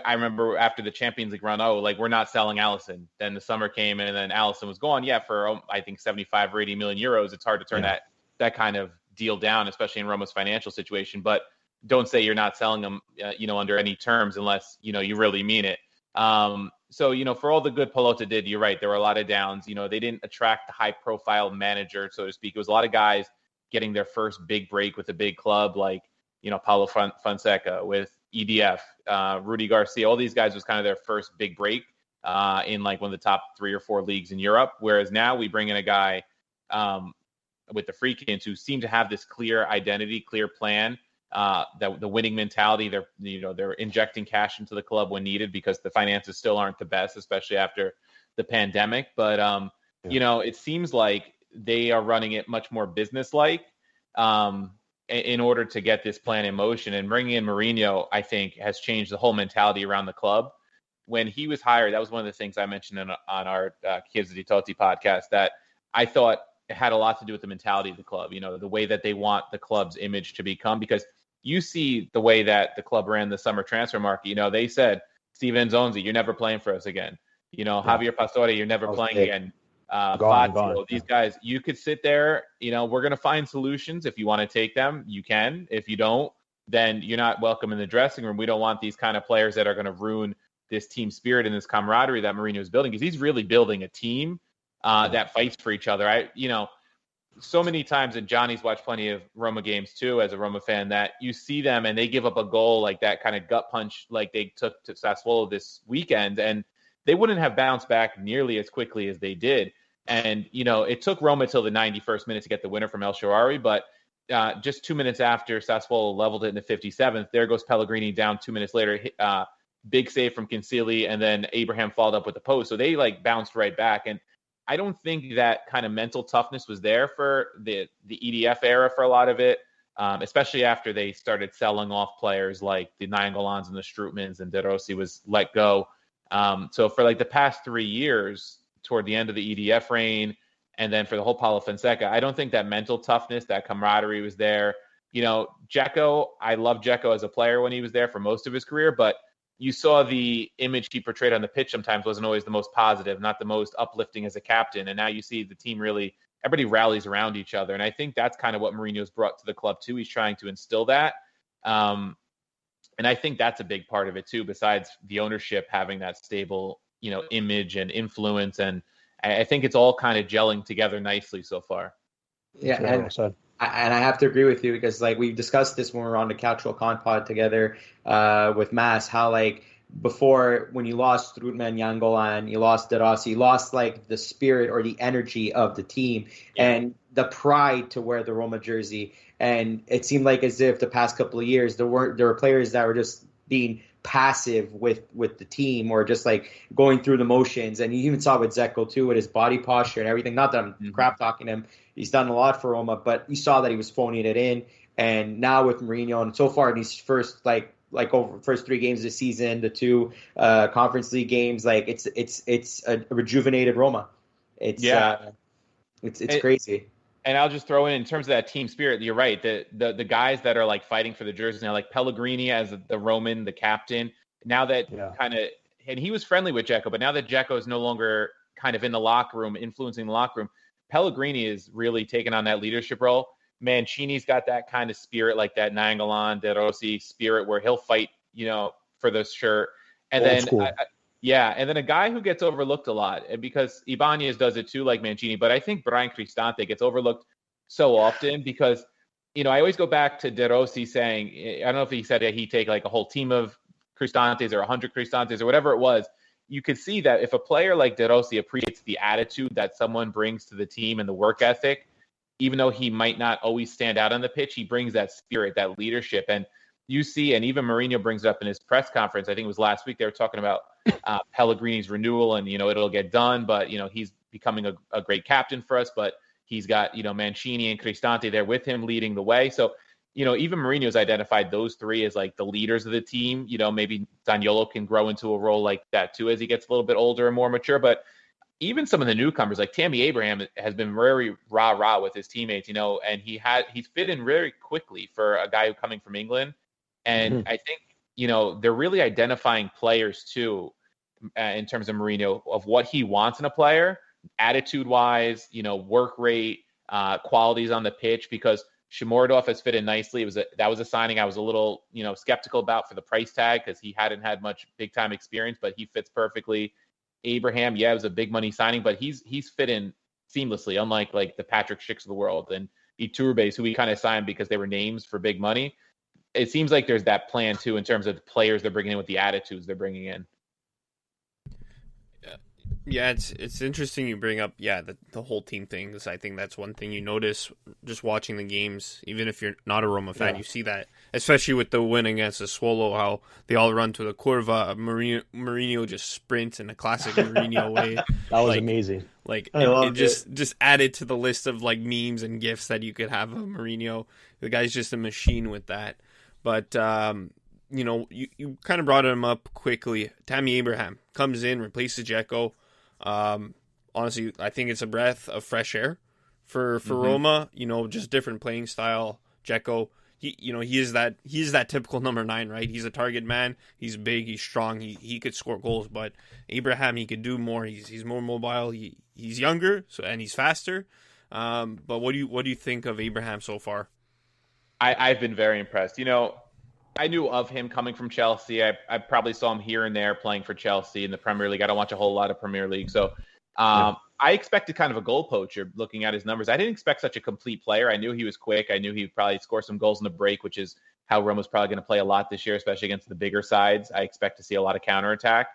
I remember after the Champions League run, we're not selling Alisson. Then the summer came and then Alisson was gone. Yeah, for I think 75 or 80 million euros, it's hard to turn that kind of deal down, especially in Roma's financial situation. But don't say you're not selling them, under any terms unless, you really mean it. For all the good Pallotta did, you're right. There were a lot of downs. They didn't attract the high-profile manager, so to speak. It was a lot of guys getting their first big break with a big club, like, Paulo Fonseca with EDF, Rudy Garcia. All these guys was kind of their first big break in like one of the top 3 or 4 leagues in Europe. Whereas now we bring in a guy with the Friedkins who seem to have this clear identity, clear plan. That the winning mentality, they're injecting cash into the club when needed because the finances still aren't the best, especially after the pandemic. But it seems like they are running it much more business-like in order to get this plan in motion. And bringing in Mourinho, I think, has changed the whole mentality around the club. When he was hired, that was one of the things I mentioned on our Chiesa di Totti podcast that I thought it had a lot to do with the mentality of the club, the way that they want the club's image to become. Because you see the way that the club ran the summer transfer market. They said, Steven Zonzi, you're never playing for us again. Javier Pastore, you're never playing again. Fazio, these guys, you could sit there, we're going to find solutions. If you want to take them, you can. If you don't, then you're not welcome in the dressing room. We don't want these kind of players that are going to ruin this team spirit and this camaraderie that Mourinho is building, because he's really building a team that fights for each other. So many times, and Johnny's watched plenty of Roma games too, as a Roma fan, that you see them and they give up a goal like that kind of gut punch like they took to Sassuolo this weekend, and they wouldn't have bounced back nearly as quickly as they did. And, it took Roma till the 91st minute to get the winner from El Shaarawy, but just 2 minutes after Sassuolo leveled it in the 57th, there goes Pellegrini down 2 minutes later, big save from Kinsili, and then Abraham followed up with the post. So they bounced right back. And I don't think that kind of mental toughness was there for the EDF era for a lot of it, especially after they started selling off players like the Nainggolan's and the Strootmans, and De Rossi was let go. So for the past 3 years, toward the end of the EDF reign And then for the whole Paulo Fonseca, I don't think that mental toughness, that camaraderie was there. Dzeko, I love Dzeko as a player when he was there for most of his career, but you saw the image he portrayed on the pitch sometimes wasn't always the most positive, not the most uplifting as a captain. And now you see the team everybody rallies around each other. And I think that's kind of what Mourinho's brought to the club too. He's trying to instill that. And I think that's a big part of it too, besides the ownership having that stable, image and influence. And I think it's all kind of gelling together nicely so far. Yeah. And I have to agree with you because we discussed this when we were on the Calcio Con pod together with Mass, how before when you lost Strootman, Yangolan, you lost De Rossi, you lost the spirit or the energy of the team and the pride to wear the Roma jersey. And it seemed as if the past couple of years there were players that were just being passive with the team or just going through the motions. And you even saw with Dzeko too, with his body posture and everything. Not that I'm crap talking him. He's done a lot for Roma, but you saw that he was phoning it in. And now with Mourinho, and so far in these first over first 3 games of the season, the 2 Conference League games, it's a rejuvenated Roma. It's crazy. And I'll just throw in terms of that team spirit, you're right. The guys that are fighting for the jerseys now, Pellegrini as the Roman, the captain. Now that and he was friendly with Dzeko, but now that Dzeko is no longer kind of in the locker room, influencing the locker room, Pellegrini is really taking on that leadership role. Mancini's got that kind of spirit, like that Nainggolan, De Rossi spirit, where he'll fight, for the shirt. And and then a guy who gets overlooked a lot, and because Ibanez does it too, like Mancini, but I think Brian Cristante gets overlooked so often because, I always go back to De Rossi saying, I don't know if he said that he'd take a whole team of Cristantes or 100 Cristantes or whatever it was. You could see that if a player like De Rossi appreciates the attitude that someone brings to the team and the work ethic, even though he might not always stand out on the pitch, he brings that spirit, that leadership. And you see, and even Mourinho brings it up in his press conference, I think it was last week, they were talking about Pellegrini's renewal and, it'll get done, but, he's becoming a great captain for us, but he's got, Mancini and Cristante there with him leading the way. So, even Mourinho's identified those 3 as the leaders of the team. Maybe Zaniolo can grow into a role like that too as he gets a little bit older and more mature. But even some of the newcomers like Tammy Abraham has been very rah-rah with his teammates, and he's fit in very quickly for a guy coming from England. And I think, they're really identifying players too, in terms of Mourinho, of what he wants in a player, attitude-wise, work rate, qualities on the pitch, because Shomurodov has fit in nicely. That was a signing I was a little, skeptical about for the price tag because he hadn't had much big-time experience, but he fits perfectly. Abraham, it was a big money signing, but he's fit in seamlessly, unlike the Patrick Schicks of the world and Iturbes, who we kind of signed because they were names for big money. It seems like there's that plan too in terms of the players they're bringing in with the attitudes they're bringing in. Yeah, it's interesting you bring up the whole team thing, because I think that's one thing you notice just watching the games. Even if you're not a Roma fan, you see that, especially with the win against the Swallow, how they all run to the curva. Mourinho just sprints in a classic Mourinho way. That was amazing. It just added to the list of memes and gifs that you could have of Mourinho. The guy's just a machine with that. But you kind of brought him up quickly. Tammy Abraham comes in, replaces Dzeko. Honestly, I think it's a breath of fresh air for Roma. Just different playing style. Dzeko, he is that typical number 9, right? He's a target man. He's big. He's strong. He could score goals. But Abraham, he could do more. He's more mobile. He's younger, and he's faster. But what do you think of Abraham so far? I've been very impressed. I knew of him coming from Chelsea. I probably saw him here and there playing for Chelsea in the Premier League. I don't watch a whole lot of Premier League. So I expected kind of a goal poacher looking at his numbers. I didn't expect such a complete player. I knew he was quick. I knew he'd probably score some goals in the break, which is how Roma's probably going to play a lot this year, especially against the bigger sides. I expect to see a lot of counterattack,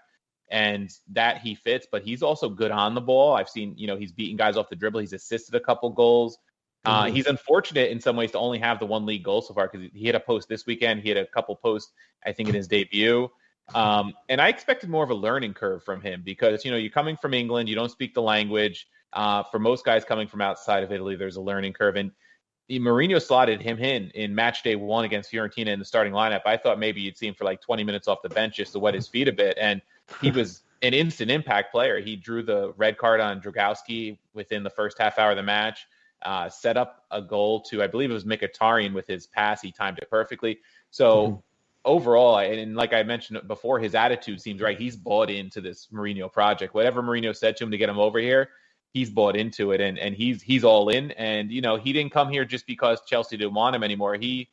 and that he fits. But he's also good on the ball. I've seen, he's beaten guys off the dribble. He's assisted a couple goals. He's unfortunate in some ways to only have the 1 league goal so far, because he had a post this weekend. He had a couple posts, I think, in his debut. And I expected more of a learning curve from him because, you're coming from England. You don't speak the language. For most guys coming from outside of Italy, there's a learning curve. And Mourinho slotted him in match day 1 against Fiorentina in the starting lineup. I thought maybe you'd see him for 20 minutes off the bench just to wet his feet a bit. And he was an instant impact player. He drew the red card on Dragowski within the first half hour of the match, set up a goal to, I believe it was Mkhitaryan with his pass. He timed it perfectly. So overall, and like I mentioned before, his attitude seems right. He's bought into this Mourinho project. Whatever Mourinho said to him to get him over here, he's bought into it, and he's all in. And, you know, he didn't come here just because Chelsea didn't want him anymore. He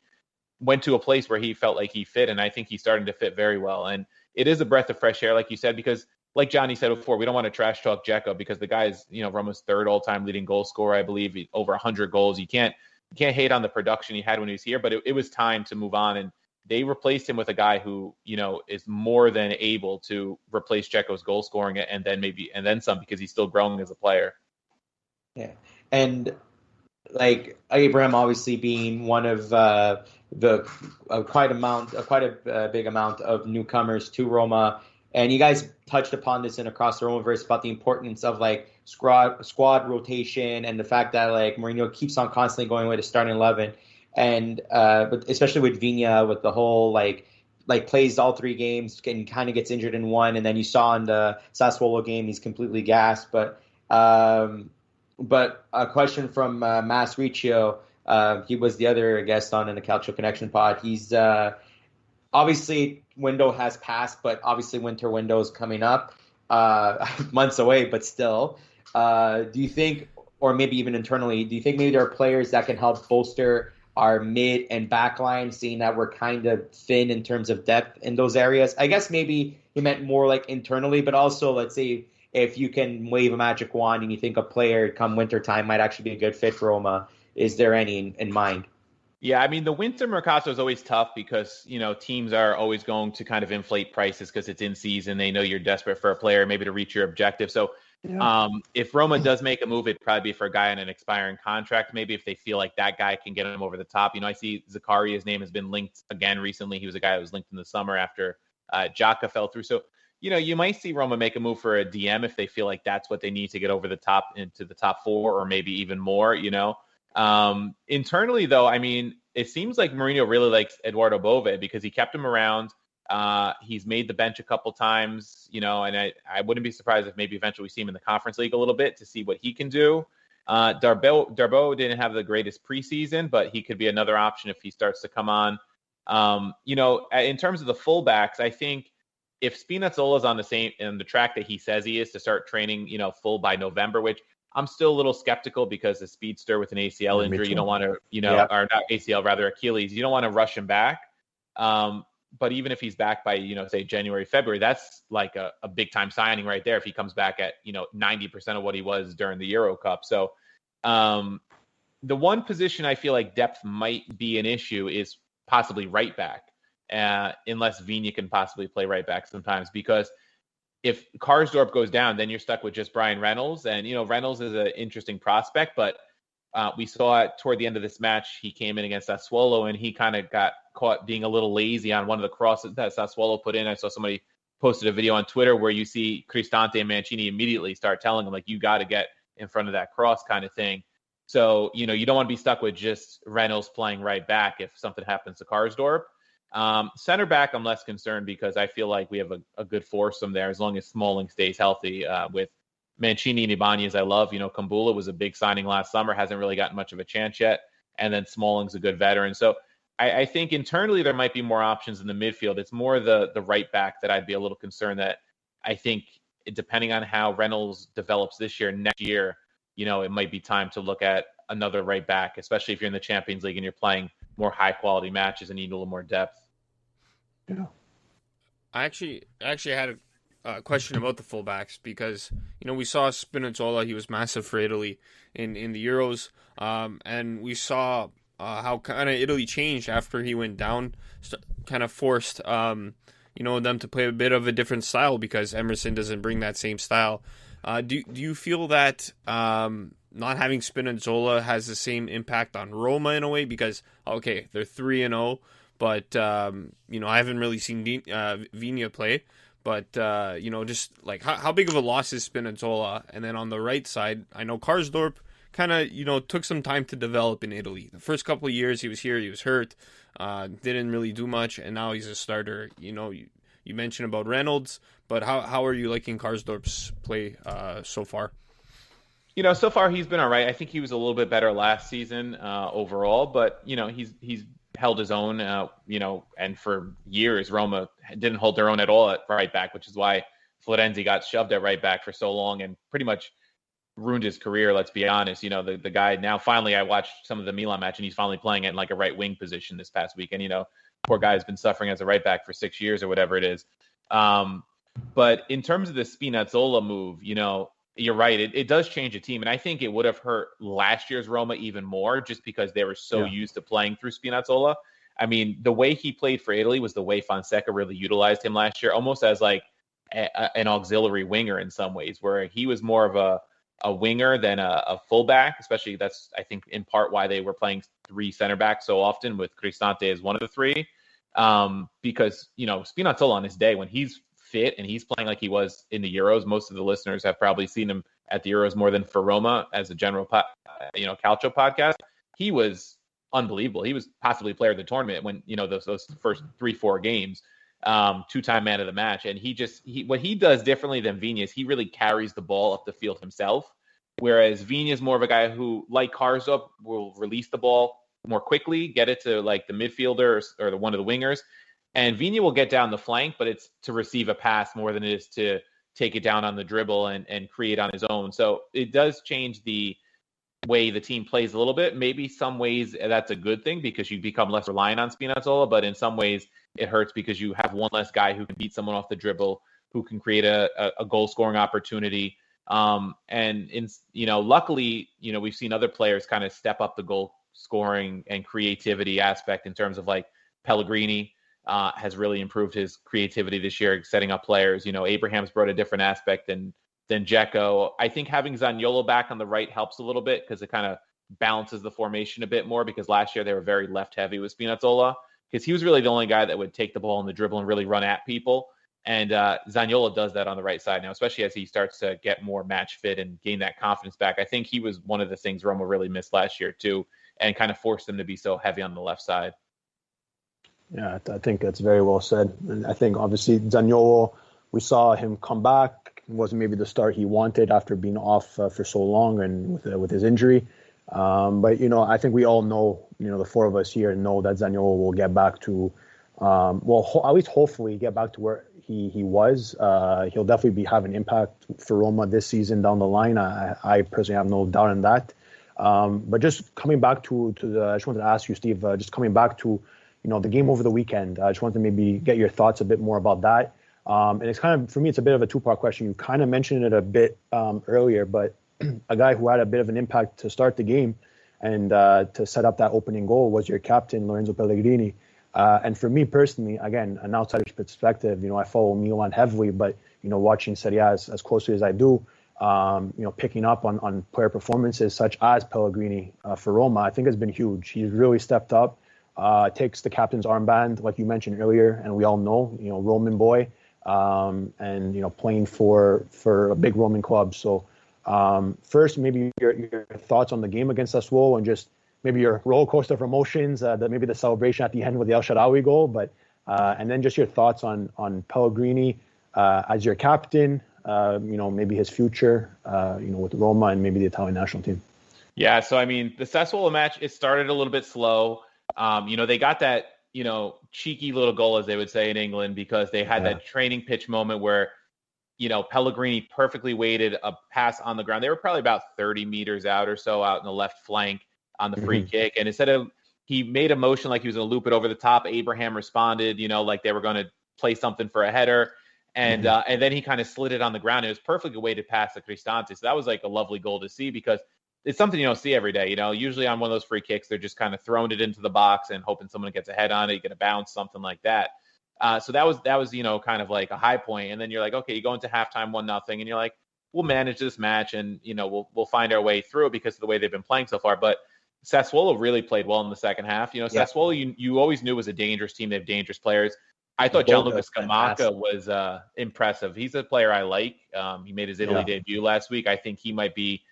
went to a place where he felt like he fit, and I think he's starting to fit very well. And it is a breath of fresh air, like you said, because like Johnny said before, we don't want to trash talk Dzeko because the guy is, you know, Roma's third all-time leading goal scorer, I believe, over 100 goals. You can't hate on the production he had when he was here, but it was time to move on. And they replaced him with a guy who, you know, is more than able to replace Dzeko's goal scoring and then some, because he's still growing as a player. Yeah. And like Abraham obviously being one of quite a big amount of newcomers to Roma. And you guys touched upon this in Across the Romaverse about the importance of like squad rotation and the fact that like Mourinho keeps on constantly going with a starting 11, and but especially with Viña, with the whole like plays all 3 games and kind of gets injured in one, and then you saw in the Sassuolo game he's completely gassed. But a question from Mas Riccio, he was the other guest on in the Calcio Connection pod. He's obviously window has passed, but obviously winter window is coming up, months away, but still. Do you think, or maybe even internally, do you think maybe there are players that can help bolster our mid and back line, seeing that we're kind of thin in terms of depth in those areas? I guess maybe he meant more like internally, but also let's say if you can wave a magic wand and you think a player come wintertime might actually be a good fit for Roma, is there any in mind? Yeah, I mean, the winter mercato is always tough because, you know, teams are always going to kind of inflate prices because it's in season. They know you're desperate for a player, maybe to reach your objective. So if Roma does make a move, it'd probably be for a guy on an expiring contract. Maybe if they feel like that guy can get him over the top. You know, I see Zakaria, his name has been linked again recently. He was a guy that was linked in the summer after Xhaka fell through. So, you know, you might see Roma make a move for a DM if they feel like that's what they need to get over the top into the top 4 or maybe even more, you know. Internally, though, I mean, it seems like Mourinho really likes Eduardo Bove because he kept him around. He's made the bench a couple times, you know, and I wouldn't be surprised if maybe eventually we see him in the Conference League a little bit to see what he can do. Darboe didn't have the greatest preseason, but he could be another option if he starts to come on. You know, in terms of the fullbacks, I think if Spinazzola's on the track that he says he is to start training, you know, full by November, which I'm still a little skeptical because the speedster with an ACL injury, you don't want to, you know, or not ACL, rather Achilles, you don't want to rush him back. But even if he's back by, you know, say January, February, that's like a big time signing right there if he comes back at, you know, 90% of what he was during the Euro Cup. So the one position I feel like depth might be an issue is possibly right back, unless Viña can possibly play right back sometimes, because if Karsdorp goes down, then you're stuck with just Brian Reynolds. And, you know, Reynolds is an interesting prospect, but we saw it toward the end of this match. He came in against Sassuolo and he kind of got caught being a little lazy on one of the crosses that Sassuolo put in. I saw somebody posted a video on Twitter where you see Cristante and Mancini immediately start telling him, like, you got to get in front of that cross kind of thing. So, you know, you don't want to be stuck with just Reynolds playing right back if something happens to Karsdorp. Center back, I'm less concerned because I feel like we have a good foursome there as long as Smalling stays healthy. With Mancini and Ibanez, I love. You know, Kumbula was a big signing last summer, hasn't really gotten much of a chance yet. And then Smalling's a good veteran. So I think internally there might be more options in the midfield. It's more the right back that I'd be a little concerned that I think depending on how Reynolds develops this year, next year, you know, it might be time to look at another right back, especially if you're in the Champions League and you're playing more high quality matches and need a little more depth. Yeah. I actually had a question about the fullbacks because, you know, we saw Spinazzola, he was massive for Italy in the Euros, and we saw how kind of Italy changed after he went down, kind of forced, you know, them to play a bit of a different style because Emerson doesn't bring that same style. Do you feel that not having Spinazzola has the same impact on Roma in a way? Because, okay, they're 3-0, but, you know, I haven't really seen Viña play. But, you know, just like how big of a loss is Spinazzola? And then on the right side, I know Karsdorp kind of, you know, took some time to develop in Italy. The first couple of years he was here, he was hurt, didn't really do much, and now he's a starter. You know, you You mentioned about Reynolds, but how are you liking Karsdorp's play so far? So far he's been all right. I think he was a little bit better last season overall, but he's held his own. And for years Roma didn't hold their own at all at right back, which is why Florenzi got shoved at right back for so long and pretty much ruined his career. Let's be honest. The guy now finally, I watched some of the Milan match and he's finally playing in like a right wing position this past week. And poor guy has been suffering as a right back for 6 years or whatever it is. But in terms of the Spinazzola move, you're right. It does change a team. And I think it would have hurt last year's Roma even more just because they were so used to playing through Spinazzola. I mean, the way he played for Italy was the way Fonseca really utilized him last year, almost as like an auxiliary winger in some ways, where he was more of a winger than a fullback, especially that's, I think, in part why they were playing three center backs so often with Cristante as one of the three. Because, Spinazzola on his day, when he's fit and he's playing like he was in the Euros, most of the listeners have probably seen him at the Euros more than for Roma as a general, Calcio podcast. He was unbelievable. He was possibly player of the tournament when, those first 3-4 games, two-time man of the match. And what he does differently than Viña is he really carries the ball up the field himself. Whereas Viña is more of a guy who, like Karsdorp, will release the ball more quickly, get it to like the midfielder or one of the wingers. And Viña will get down the flank, but it's to receive a pass more than it is to take it down on the dribble and create on his own. So it does change the way the team plays a little bit. Maybe some ways that's a good thing because you become less reliant on Spinazzola, but in some ways it hurts because you have one less guy who can beat someone off the dribble, who can create a goal scoring opportunity. Luckily, we've seen other players kind of step up the goal scoring and creativity aspect in terms of like Pellegrini has really improved his creativity this year, setting up players. Abraham's brought a different aspect than Dzeko. I think having Zaniolo back on the right helps a little bit because it kind of balances the formation a bit more, because last year they were very left heavy with Spinazzola because he was really the only guy that would take the ball in the dribble and really run at people. And Zaniolo does that on the right side now, especially as he starts to get more match fit and gain that confidence back. I think he was one of the things Roma really missed last year too, and kind of forced them to be so heavy on the left side. Yeah, I think that's very well said. And I think obviously Zaniolo, we saw him come back. It wasn't maybe the start he wanted after being off for so long and with his injury. But I think we all know, the four of us here know that Zaniolo will get back to, at least hopefully get back to where he was. He'll definitely be having impact for Roma this season down the line. I personally have no doubt in that. But just coming back to I just wanted to ask you, Steve, just coming back to, the game over the weekend. I just wanted to maybe get your thoughts a bit more about that. And it's kind of, for me, it's a bit of a two-part question. You kind of mentioned it a bit earlier, but a guy who had a bit of an impact to start the game and to set up that opening goal was your captain, Lorenzo Pellegrini. And for me personally, again, an outsider's perspective, I follow Milan heavily, but, watching Serie A as closely as I do, picking up on player performances such as Pellegrini for Roma, I think has been huge. He's really stepped up, takes the captain's armband, like you mentioned earlier, and we all know, Roman boy, and, playing for a big Roman club. So first, maybe your thoughts on the game against Sassuolo and just maybe your roller coaster of emotions, maybe the celebration at the end with the El Shaarawy goal, but and then just your thoughts on Pellegrini as your captain, maybe his future, with Roma and maybe the Italian national team. Yeah, so I mean, the Sassuolo match, it started a little bit slow. They got that, cheeky little goal, as they would say in England, because they had that training pitch moment where, Pellegrini perfectly weighted a pass on the ground. They were probably about 30 meters out or so out in the left flank on the free kick. And instead of, he made a motion like he was going to loop it over the top. Abraham responded, like they were going to play something for a header. And then he kind of slid it on the ground. It was perfectly weighted past the Cristante. So that was like a lovely goal to see because it's something you don't see every day. Usually on one of those free kicks, they're just kind of throwing it into the box and hoping someone gets a head on it, you get a bounce, something like that. So that was kind of like a high point. And then you're like, okay, you go into halftime 1-0, and you're like, we'll manage this match and we'll find our way through it because of the way they've been playing so far. But Sassuolo really played well in the second half. Sassuolo, you always knew was a dangerous team. They have dangerous players. I thought Gianluca Scamacca was impressive. He's a player I like. He made his Italy debut last week. I think he might be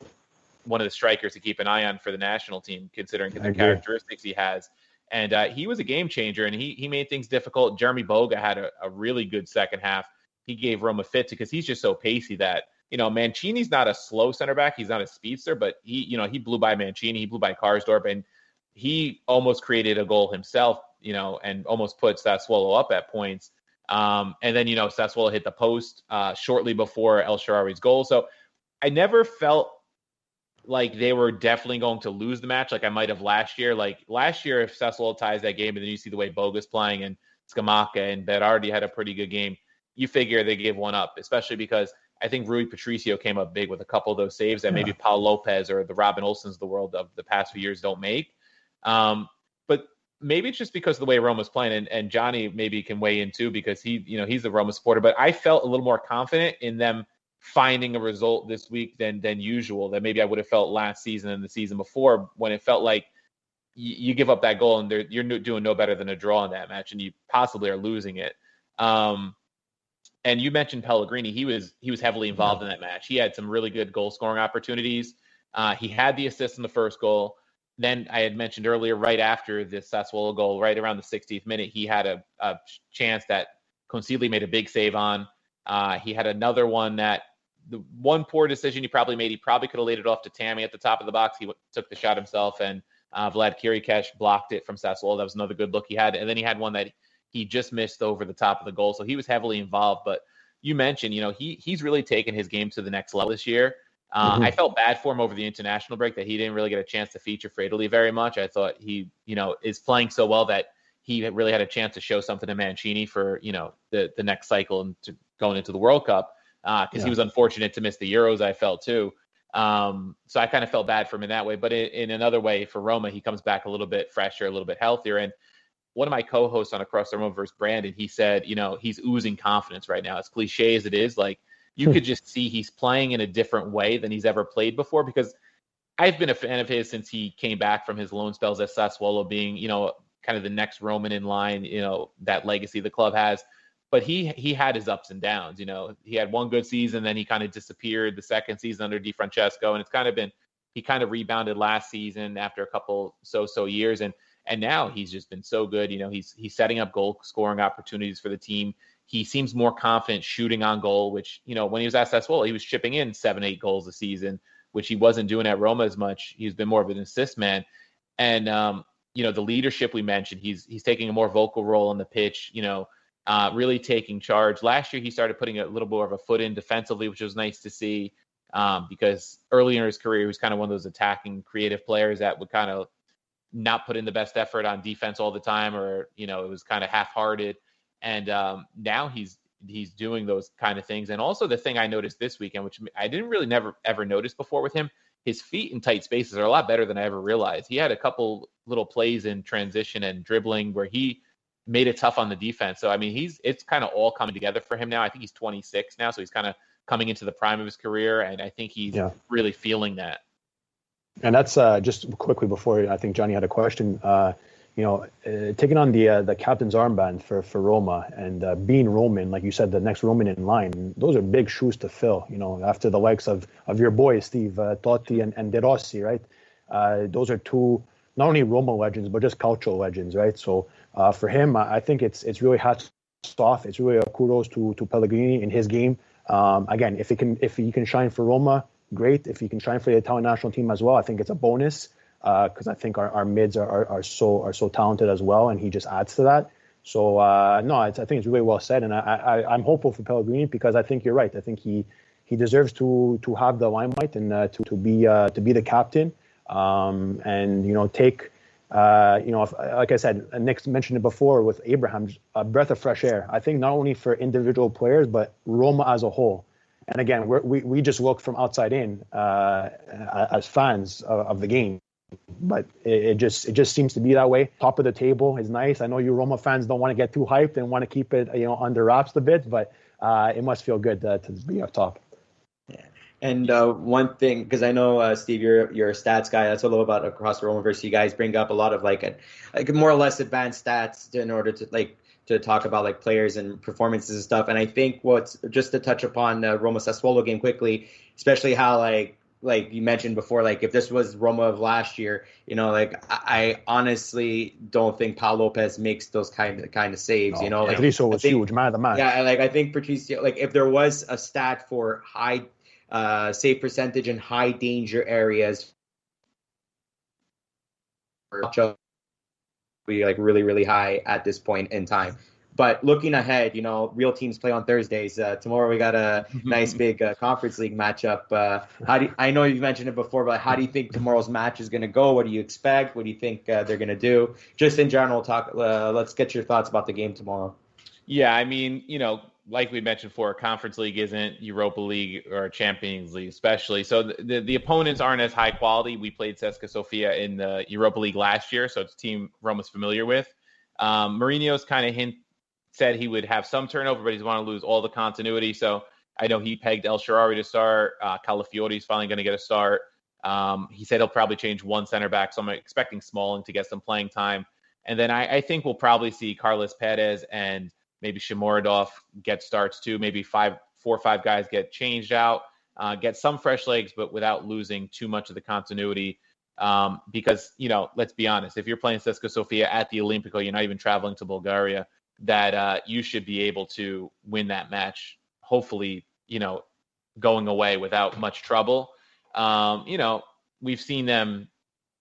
one of the strikers to keep an eye on for the national team, considering the characteristics he has. And he was a game changer, and he made things difficult. Jeremy Boga had a really good second half. He gave Roma fits because he's just so pacey that, Mancini's not a slow center back. He's not a speedster, but he blew by Mancini. He blew by Karsdorp, and he almost created a goal himself, and almost put Sassuolo up at points. And then, Sassuolo hit the post shortly before El Shaarawy's goal. So I never felt like they were definitely going to lose the match like I might have last year. Like last year, if Sassuolo ties that game and then you see the way Boga's playing and Scamacca and Berardi had a pretty good game, you figure they gave one up, especially because I think Rui Patricio came up big with a couple of those saves that maybe Paul Lopez or the Robin Olsens of the world of the past few years don't make. But maybe it's just because of the way Roma's playing, and Johnny maybe can weigh in too because he's a Roma supporter. But I felt a little more confident in them finding a result this week than usual that maybe I would have felt last season and the season before, when it felt like you give up that goal and you're doing no better than a draw in that match, and you possibly are losing it. And you mentioned Pellegrini. He was heavily involved in that match. He had some really good goal scoring opportunities. He had the assist in the first goal. Then I had mentioned earlier, right after the Sassuolo goal, right around the 60th minute, he had a chance that Consigli made a big save on. He had another one that the one poor decision he probably made. He probably could have laid it off to Tammy at the top of the box. He took the shot himself, and Vlad Kirikesh blocked it from Sassuolo. That was another good look he had. And then he had one that he just missed over the top of the goal. So he was heavily involved. But you mentioned, he's really taken his game to the next level this year. I felt bad for him over the international break that he didn't really get a chance to feature for Italy very much. I thought he, is playing so well that he really had a chance to show something to Mancini for, the next cycle and going into the World Cup. Because he was unfortunate to miss the Euros, I felt too. So I kind of felt bad for him in that way. But in another way, for Roma, he comes back a little bit fresher, a little bit healthier. And one of my co-hosts on Across the Roma versus Brandon, he said, he's oozing confidence right now. As cliche as it is, like you could just see he's playing in a different way than he's ever played before, because I've been a fan of his since he came back from his loan spells at Sassuolo, being, kind of the next Roman in line, that legacy the club has. But he had his ups and downs. He had one good season, then he kind of disappeared the second season under Di Francesco, and it's kind of been, he kind of rebounded last season after a couple so years, and now he's just been so good. He's setting up goal scoring opportunities for the team. He seems more confident shooting on goal, which, when he was at Sassuolo, he was chipping in 7-8 goals a season, which he wasn't doing at Roma as much. He's been more of an assist man. And, the leadership we mentioned, he's taking a more vocal role on the pitch, really taking charge. Last year, he started putting a little more of a foot in defensively, which was nice to see, because earlier in his career, he was kind of one of those attacking, creative players that would kind of not put in the best effort on defense all the time, or, it was kind of half-hearted. And now he's doing those kind of things. And also the thing I noticed this weekend, which I didn't really never ever notice before with him, his feet in tight spaces are a lot better than I ever realized. He had a couple little plays in transition and dribbling where he made it tough on the defense. So, I mean, it's kind of all coming together for him now. I think he's 26 now, so he's kind of coming into the prime of his career, and I think he's really feeling that. And that's just quickly before, I think Johnny had a question, taking on the captain's armband for Roma and being Roman, like you said, the next Roman in line, those are big shoes to fill, after the likes of your boys, Steve, Totti and De Rossi, right? Those are two, not only Roma legends, but just Calcio legends, right? So for him, I think it's really hats off. It's really a kudos to Pellegrini in his game. Again, if he can shine for Roma, great. If he can shine for the Italian national team as well, I think it's a bonus, because I think our mids are so talented as well, and he just adds to that. So I think it's really well said, and I'm hopeful for Pellegrini, because I think you're right. I think he deserves to have the limelight and to be the captain, and take. Like I said, Nick mentioned it before with Abraham, a breath of fresh air. I think not only for individual players, but Roma as a whole. And again, we just look from outside in as fans of the game, but it just seems to be that way. Top of the table is nice. I know you Roma fans don't want to get too hyped and want to keep it under wraps a bit, but it must feel good to be up top. Yeah. And one thing, because I know, Steve, you're a stats guy. That's a little about Across the Roma versus you guys bring up a lot of like more or less advanced stats in order to talk about like players and performances and stuff. And I think just to touch upon the Roma Sassuolo game quickly, especially how like like you mentioned before, like if this was Roma of last year, like I honestly don't think Pau Lopez makes those kind of saves. Like Patricio was huge, man of the match. Yeah, like I think Patricio, like if there was a stat for high save percentage in high danger areas, be like really, really high at this point in time. But looking ahead, real teams play on Thursdays. Tomorrow we got a nice big Conference League matchup. I know you've mentioned it before, but how do you think tomorrow's match is going to go? What do you expect? What do you think they're going to do? Just in general, let's get your thoughts about the game tomorrow. Yeah, I mean, like we mentioned before, Conference League isn't Europa League or Champions League, especially. So the opponents aren't as high quality. We played CSKA Sofia in the Europa League last year, so it's a team Roma's familiar with. Mourinho's kind of said he would have some turnover, but he's want to lose all the continuity. So I know he pegged El Shaarawy to start. Calafiori's finally going to get a start. He said he'll probably change one center back, so I'm expecting Smalling to get some playing time. And then I think we'll probably see Carlos Perez and maybe Shomurodov get starts too. Maybe 4 or 5 guys get changed out, get some fresh legs, but without losing too much of the continuity. Because, let's be honest, if you're playing CSKA Sofia at the Olimpico, you're not even traveling to Bulgaria, that you should be able to win that match, hopefully, going away without much trouble. We've seen them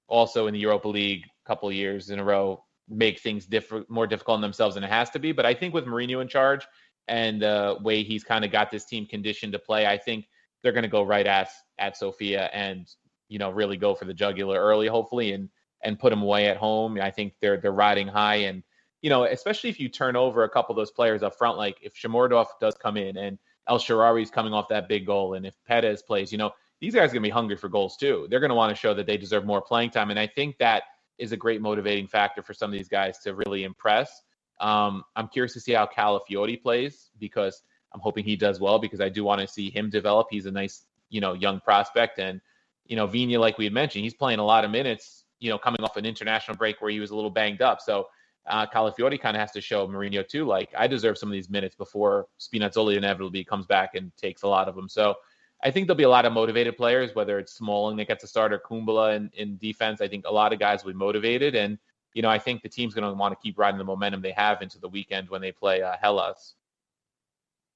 also in the Europa League a couple of years in a row make things more difficult on themselves than it has to be. But I think with Mourinho in charge and the way he's kind of got this team conditioned to play, I think they're going to go right at Sofia and, really go for the jugular early, hopefully, and put them away at home. I think they're riding high. And, especially if you turn over a couple of those players up front, like if Shomurodov does come in and El Shaarawy's coming off that big goal, and if Perez plays, these guys are going to be hungry for goals too. They're going to want to show that they deserve more playing time. And I think that is a great motivating factor for some of these guys to really impress. I'm curious to see how Calafiori plays, because I'm hoping he does well, because I do want to see him develop. He's a nice, young prospect. And, Vigna, like we had mentioned, he's playing a lot of minutes, coming off an international break where he was a little banged up. So Calafiori kind of has to show Mourinho too, like, I deserve some of these minutes before Spinazzola inevitably comes back and takes a lot of them. So I think there'll be a lot of motivated players, whether it's Smalling that gets a start or Kumbula in defense. I think a lot of guys will be motivated. And, I think the team's going to want to keep riding the momentum they have into the weekend when they play Hellas.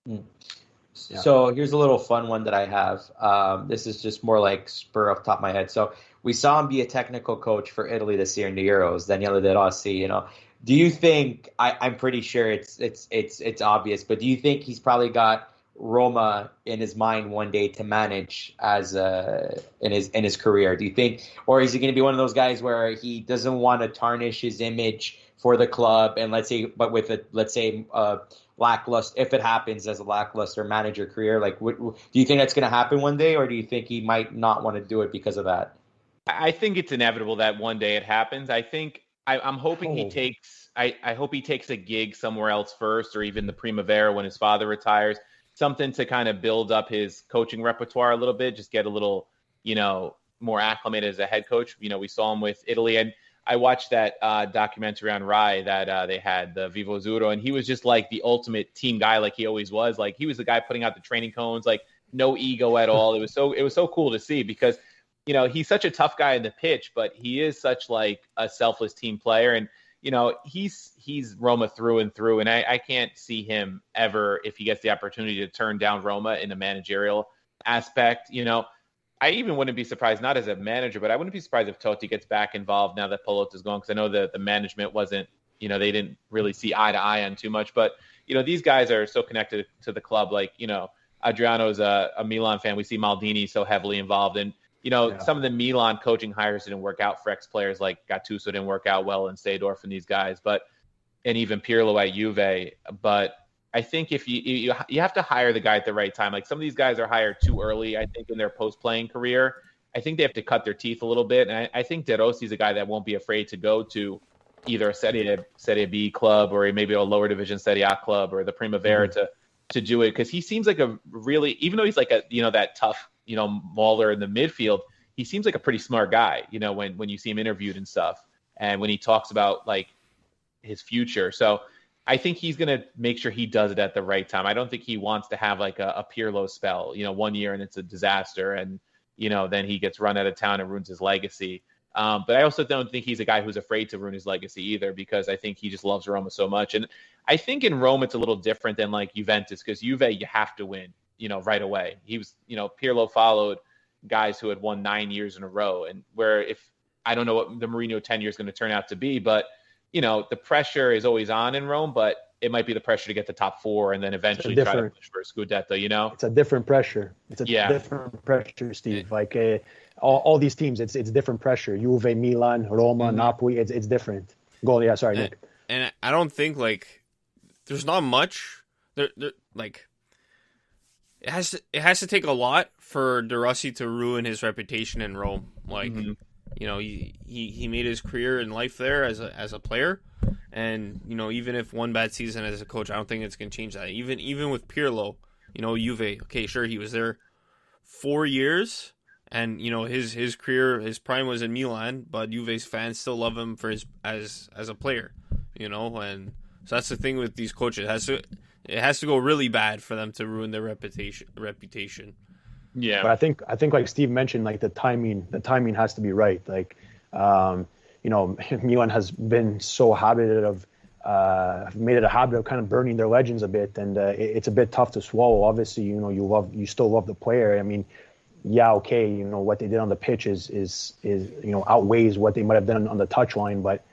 Yeah. So here's a little fun one that I have. This is just more like spur off the top of my head. So we saw him be a technical coach for Italy this year in the Euros, Daniele De Rossi. Do you think, I'm pretty sure it's obvious, but do you think he's probably got Roma in his mind one day to manage as in his career? Do you think, or is he going to be one of those guys where he doesn't want to tarnish his image for the club, and let's say lackluster, if it happens as a lackluster manager career, like do you think that's going to happen one day, or do you think he might not want to do it because of that? I think it's inevitable that one day it happens. I think I'm hoping he takes. I hope he takes a gig somewhere else first, or even the Primavera when his father retires. Something to kind of build up his coaching repertoire a little bit, just get a little, more acclimated as a head coach. We saw him with Italy, and I watched that documentary on Rai that they had, the Vivo Azzurro, and he was just like the ultimate team guy, like he always was. Like, he was the guy putting out the training cones, like no ego at all. It was so cool to see, because he's such a tough guy in the pitch, but he is such like a selfless team player. And he's Roma through and through, and I can't see him ever, if he gets the opportunity, to turn down Roma in a managerial aspect. I even wouldn't be surprised, not as a manager, but I wouldn't be surprised if Totti gets back involved now that Pallotta's gone, because I know that the management wasn't, they didn't really see eye to eye on too much. But, these guys are so connected to the club. Like, Adriano's a Milan fan. We see Maldini so heavily involved. And, some of the Milan coaching hires didn't work out for ex-players, like Gattuso didn't work out well, and Seedorf and these guys, and even Pirlo at Juve. But I think if you have to hire the guy at the right time. Like, some of these guys are hired too early, I think, in their post-playing career. I think they have to cut their teeth a little bit. And I think De Rossi's a guy that won't be afraid to go to either a Serie B club, or maybe a lower division Serie A club, or the Primavera to do it. Because he seems like a really, even though he's like a, that tough, mauler in the midfield, he seems like a pretty smart guy, when you see him interviewed and stuff, and when he talks about like his future. So I think he's going to make sure he does it at the right time. I don't think he wants to have like a Pirlo spell, 1 year and it's a disaster, and then he gets run out of town and ruins his legacy. But I also don't think he's a guy who's afraid to ruin his legacy either, because I think he just loves Roma so much. And I think in Rome, it's a little different than like Juventus, because Juve, you have to win, right away. He was, Pirlo followed guys who had won 9 years in a row. And where I don't know what the Mourinho tenure is going to turn out to be, but, the pressure is always on in Rome, but it might be the pressure to get the top 4 and then eventually try to push for a Scudetto, It's a different pressure. It's a different pressure, Steve. Like all these teams, it's different pressure. Juve, Milan, Roma, Napoli, it's different. Goal, yeah, sorry, Nick. And I don't think, there's not much. It has to take a lot for De Rossi to ruin his reputation in Rome. He made his career in life there as a player. And, even if one bad season as a coach, I don't think it's going to change that. Even with Pirlo, Juve, okay, sure, he was there 4 years, and, his career, his prime was in Milan, but Juve's fans still love him for as a player, and so that's the thing with these coaches. It has to go really bad for them to ruin their reputation. Yeah. But I think like Steve mentioned, the timing has to be right. Milan has been so made it a habit of kind of burning their legends a bit, and it's a bit tough to swallow. Obviously, you still love the player. I mean, yeah, okay, what they did on the pitch is outweighs what they might have done on the touchline, but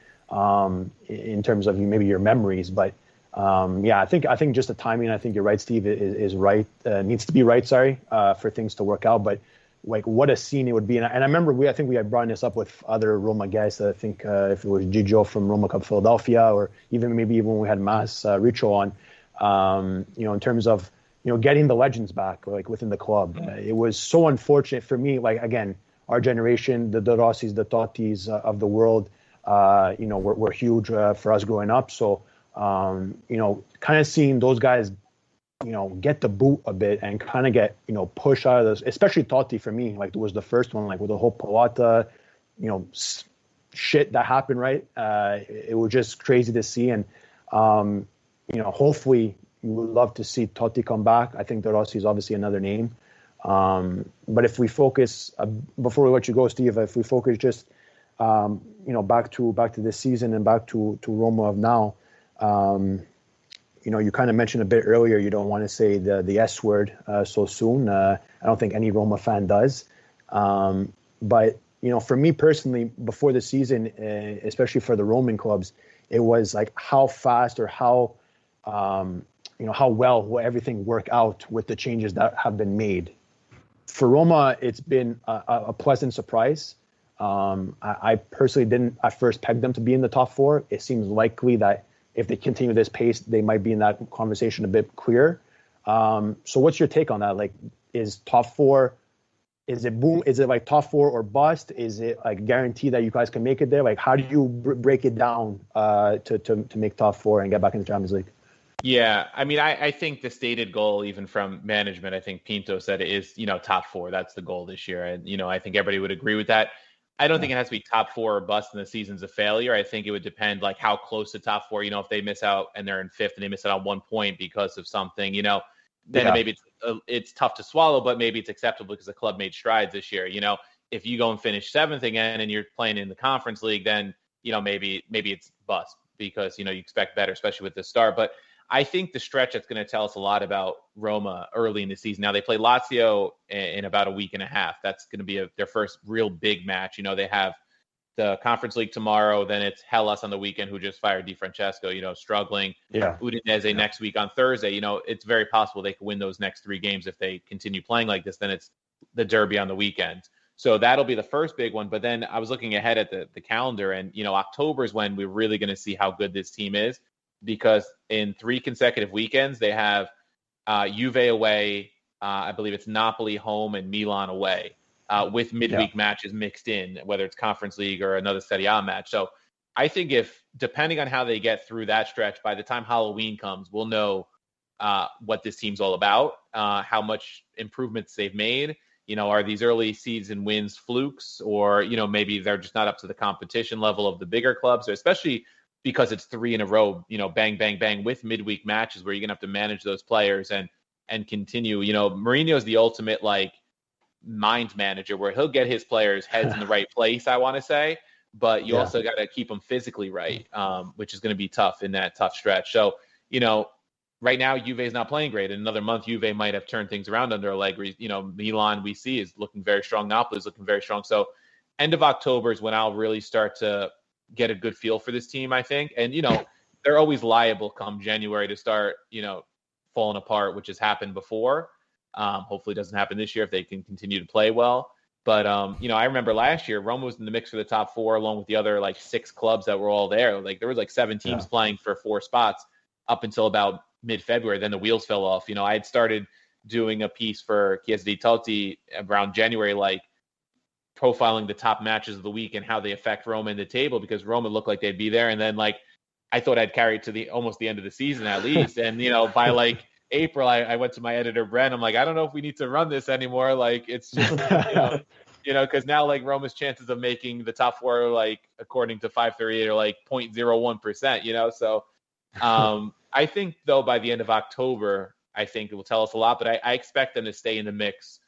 in terms of maybe your memories, but I think just the timing. I think you're right, Steve, is right. Needs to be right. Sorry, for things to work out, but. What a scene it would be. And I remember I think we had brought this up with other Roma guys. I think if it was Gigio from Roma Cup Philadelphia, or even when we had Mas Richo on, in terms of, getting the legends back, within the club. It was so unfortunate for me. Again, our generation, the De Rossis, the Tottis of the world, were huge for us growing up. So, kind of seeing those guys get the boot a bit and kind of get, push out of this, especially Totti for me, it was the first one, with the whole Pawata, shit that happened, right? It was just crazy to see. And, hopefully we would love to see Totti come back. I think De Rossi is obviously another name. But if we focus, before we let you go, Steve, if we focus just, back to this season and back to Roma of now, you kind of mentioned a bit earlier, you don't want to say the S word so soon. I don't think any Roma fan does. But, for me personally, before the season, especially for the Roman clubs, it was how fast or how well will everything work out with the changes that have been made. For Roma, it's been a pleasant surprise. I personally didn't at first peg them to be in the top 4. It seems likely that if they continue this pace, they might be in that conversation a bit clearer. So what's your take on that? Is top 4, is it boom? Is it top 4 or bust? Is it guarantee that you guys can make it there? How do you break it down to make top 4 and get back in the Champions League? Yeah, I mean, I think the stated goal, even from management, I think Pinto said it is, top 4. That's the goal this year. And, I think everybody would agree with that. I don't think it has to be top 4 or bust and the season's a failure. I think it would depend how close to top 4, if they miss out and they're in 5th and they miss out on 1 point because of something, then maybe it's tough to swallow, but maybe it's acceptable because the club made strides this year. If you go and finish 7th again and you're playing in the Conference League, then, maybe it's bust because, you expect better, especially with the start. But I think the stretch that's going to tell us a lot about Roma early in the season. Now, they play Lazio in about a week and a half. That's going to be their first real big match. They have the Conference League tomorrow. Then it's Hellas on the weekend, who just fired Di Francesco, struggling. Yeah. Udinese next week on Thursday. It's very possible they could win those next 3 games if they continue playing like this. Then it's the Derby on the weekend. So that'll be the first big one. But then I was looking ahead at the calendar, and, October is when we're really going to see how good this team is. Because in 3 consecutive weekends, they have Juve away, I believe it's Napoli home and Milan away, with midweek matches mixed in, whether it's Conference League or another Serie A match. So I think depending on how they get through that stretch, by the time Halloween comes, we'll know what this team's all about, how much improvements they've made. Are these early season wins flukes, or, maybe they're just not up to the competition level of the bigger clubs, or especially because it's 3 in a row, bang, bang, bang, with midweek matches where you're going to have to manage those players and continue. Mourinho is the ultimate, mind manager where he'll get his players' heads in the right place, I want to say, but you also got to keep them physically right, which is going to be tough in that tough stretch. So, right now, Juve is not playing great. In another month, Juve might have turned things around under Allegri. Milan, we see, is looking very strong. Napoli is looking very strong. So end of October is when I'll really start to get a good feel for this team, I think. And, they're always liable come January to start, falling apart, which has happened before. Hopefully it doesn't happen this year if they can continue to play well. But, I remember last year, Roma was in the mix for the top 4 along with the other, 6 clubs that were all there. There was 7 teams playing for 4 spots up until about mid-February. Then the wheels fell off. I had started doing a piece for Chiesa di Totti around January, profiling the top matches of the week and how they affect Roma in the table, because Roma looked like they'd be there. And then, I thought I'd carry it to almost the end of the season at least. And, by April, I went to my editor, Brent. I'm like, I don't know if we need to run this anymore. It's just, because now Roma's chances of making the top 4, according to 538 are 0.01%, So I think, though, by the end of October, I think it will tell us a lot. But I expect them to stay in the mix,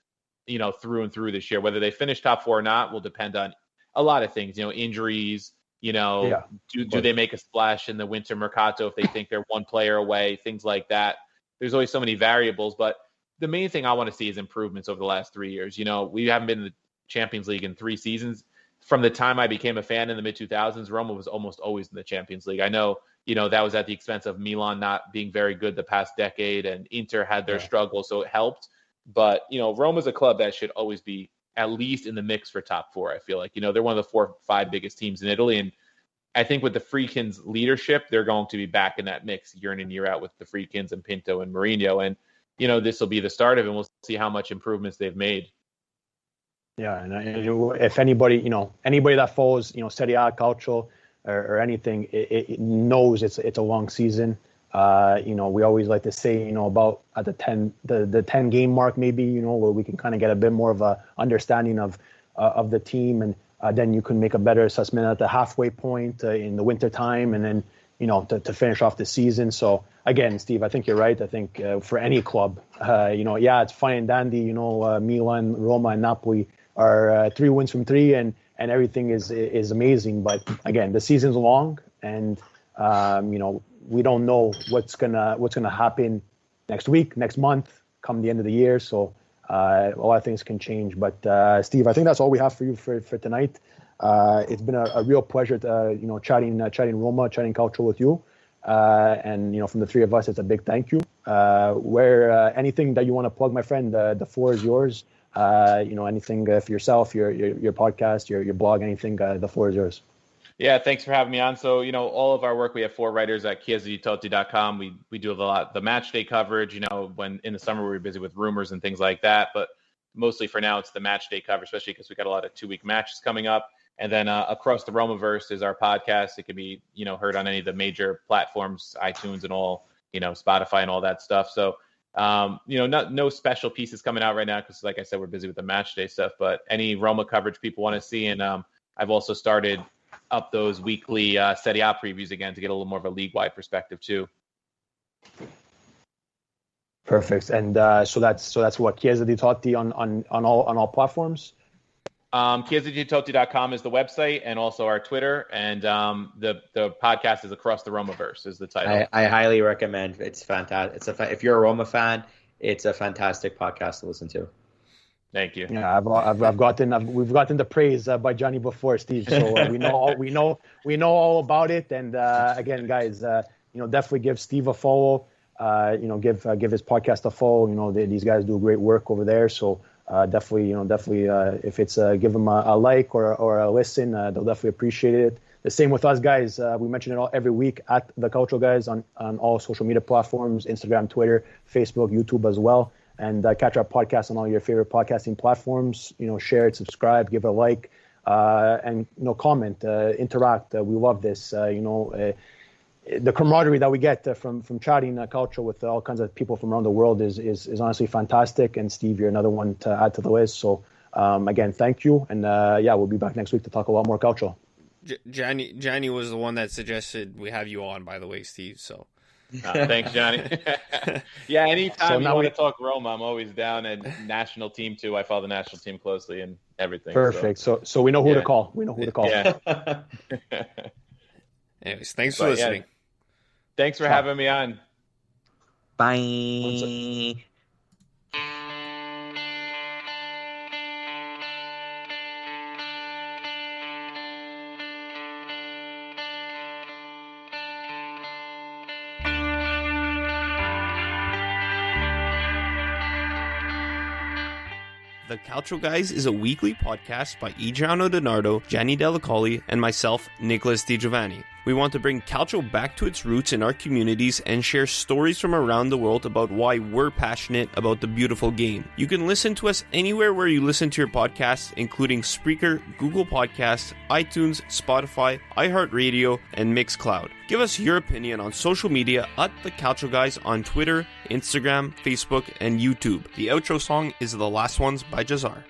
through and through this year. Whether they finish top 4 or not will depend on a lot of things, injuries. Do they make a splash in the winter mercato if they think they're one player away, things like that. There's always so many variables, but the main thing I want to see is improvements over the last 3 years. We haven't been in the Champions League in 3 seasons. From the time I became a fan in the mid-2000s, Roma was almost always in the Champions League. I know, that was at the expense of Milan not being very good the past decade, and Inter had their struggles, so it helped. But, Roma's a club that should always be at least in the mix for top 4, I feel like. They're one of the 4 or 5 biggest teams in Italy, and I think with the Friedkins' leadership, they're going to be back in that mix year in and year out with the Friedkins and Pinto and Mourinho. And, this will be the start of it, and we'll see how much improvements they've made. Yeah, and if anybody that follows, Serie A, Calcio, or anything, it knows it's a long season. We always like to say, about at the 10 game mark, maybe, where we can kind of get a bit more of a understanding of the team, and then you can make a better assessment at the halfway point in the winter time, and then to finish off the season. So again, Steve, I think you're right. I think for any club, it's fine and dandy. Milan, Roma, and Napoli are 3 wins from 3, and everything is amazing. But again, the season's long, and we don't know what's gonna happen next week, next month, come the end of the year. So a lot of things can change. But Steve, I think that's all we have for you for tonight. It's been a real pleasure to chatting Roma, chatting Calcio with you. And from the 3 of us, it's a big thank you. Where anything that you want to plug, my friend, the floor is yours. Anything for yourself, your podcast, your blog, anything, the floor is yours. Yeah, thanks for having me on. So, all of our work, we have 4 writers at chiesaditotti.com. We do a lot the match day coverage, when in the summer we're busy with rumors and things like that. But mostly for now, it's the match day coverage, especially because we got a lot of 2-week matches coming up. And then Across the Romaverse is our podcast. It can be, heard on any of the major platforms, iTunes and all, Spotify and all that stuff. So, no special pieces coming out right now because, like I said, we're busy with the match day stuff. But any Roma coverage people want to see. And I've also started up those weekly Serie A previews again to get a little more of a league-wide perspective too. Perfect. And so that's what Chiesa di Totti on all platforms. chiesaditotti.com is the website, and also our Twitter, and the podcast is Across the Romaverse is the title. I highly recommend. It's fantastic. If you're a Roma fan, it's a fantastic podcast to listen to. Thank you. Yeah, we've gotten the praise by Johnny before, Steve. So we know all about it. And again, guys, definitely give Steve a follow. Give his podcast a follow. These guys do great work over there. So definitely, if it's give them a like or a listen, they'll definitely appreciate it. The same with us, guys. We mention it every week at the Calcio Guys on all social media platforms: Instagram, Twitter, Facebook, YouTube as well. And catch our podcast on all your favorite podcasting platforms. Share it, subscribe, give it a like, and comment, interact. We love this. The camaraderie that we get from chatting Calcio with all kinds of people from around the world is honestly fantastic. And Steve, you're another one to add to the list. So again, thank you. And we'll be back next week to talk a lot more Calcio. Gianni was the one that suggested we have you on, by the way, Steve. So Thanks, Johnny. Yeah, anytime So you now want we- to talk Roma, I'm always down. And national team too. I follow the national team closely and everything. Perfect. So we know who to Yeah. call. We know who to call. Yeah. Anyways, thanks for But, listening. Thanks for having me on. Bye. The Calcio Guys is a weekly podcast by Adriano Donardo, Gianni Della Colli, and myself, Nicholas Di Giovanni. We want to bring Calcio back to its roots in our communities and share stories from around the world about why we're passionate about the beautiful game. You can listen to us anywhere where you listen to your podcasts, including Spreaker, Google Podcasts, iTunes, Spotify, iHeart Radio, and Mixcloud. Give us your opinion on social media at The Calcio Guys on Twitter, Instagram, Facebook, and YouTube. The outro song is The Last Ones by Jazar.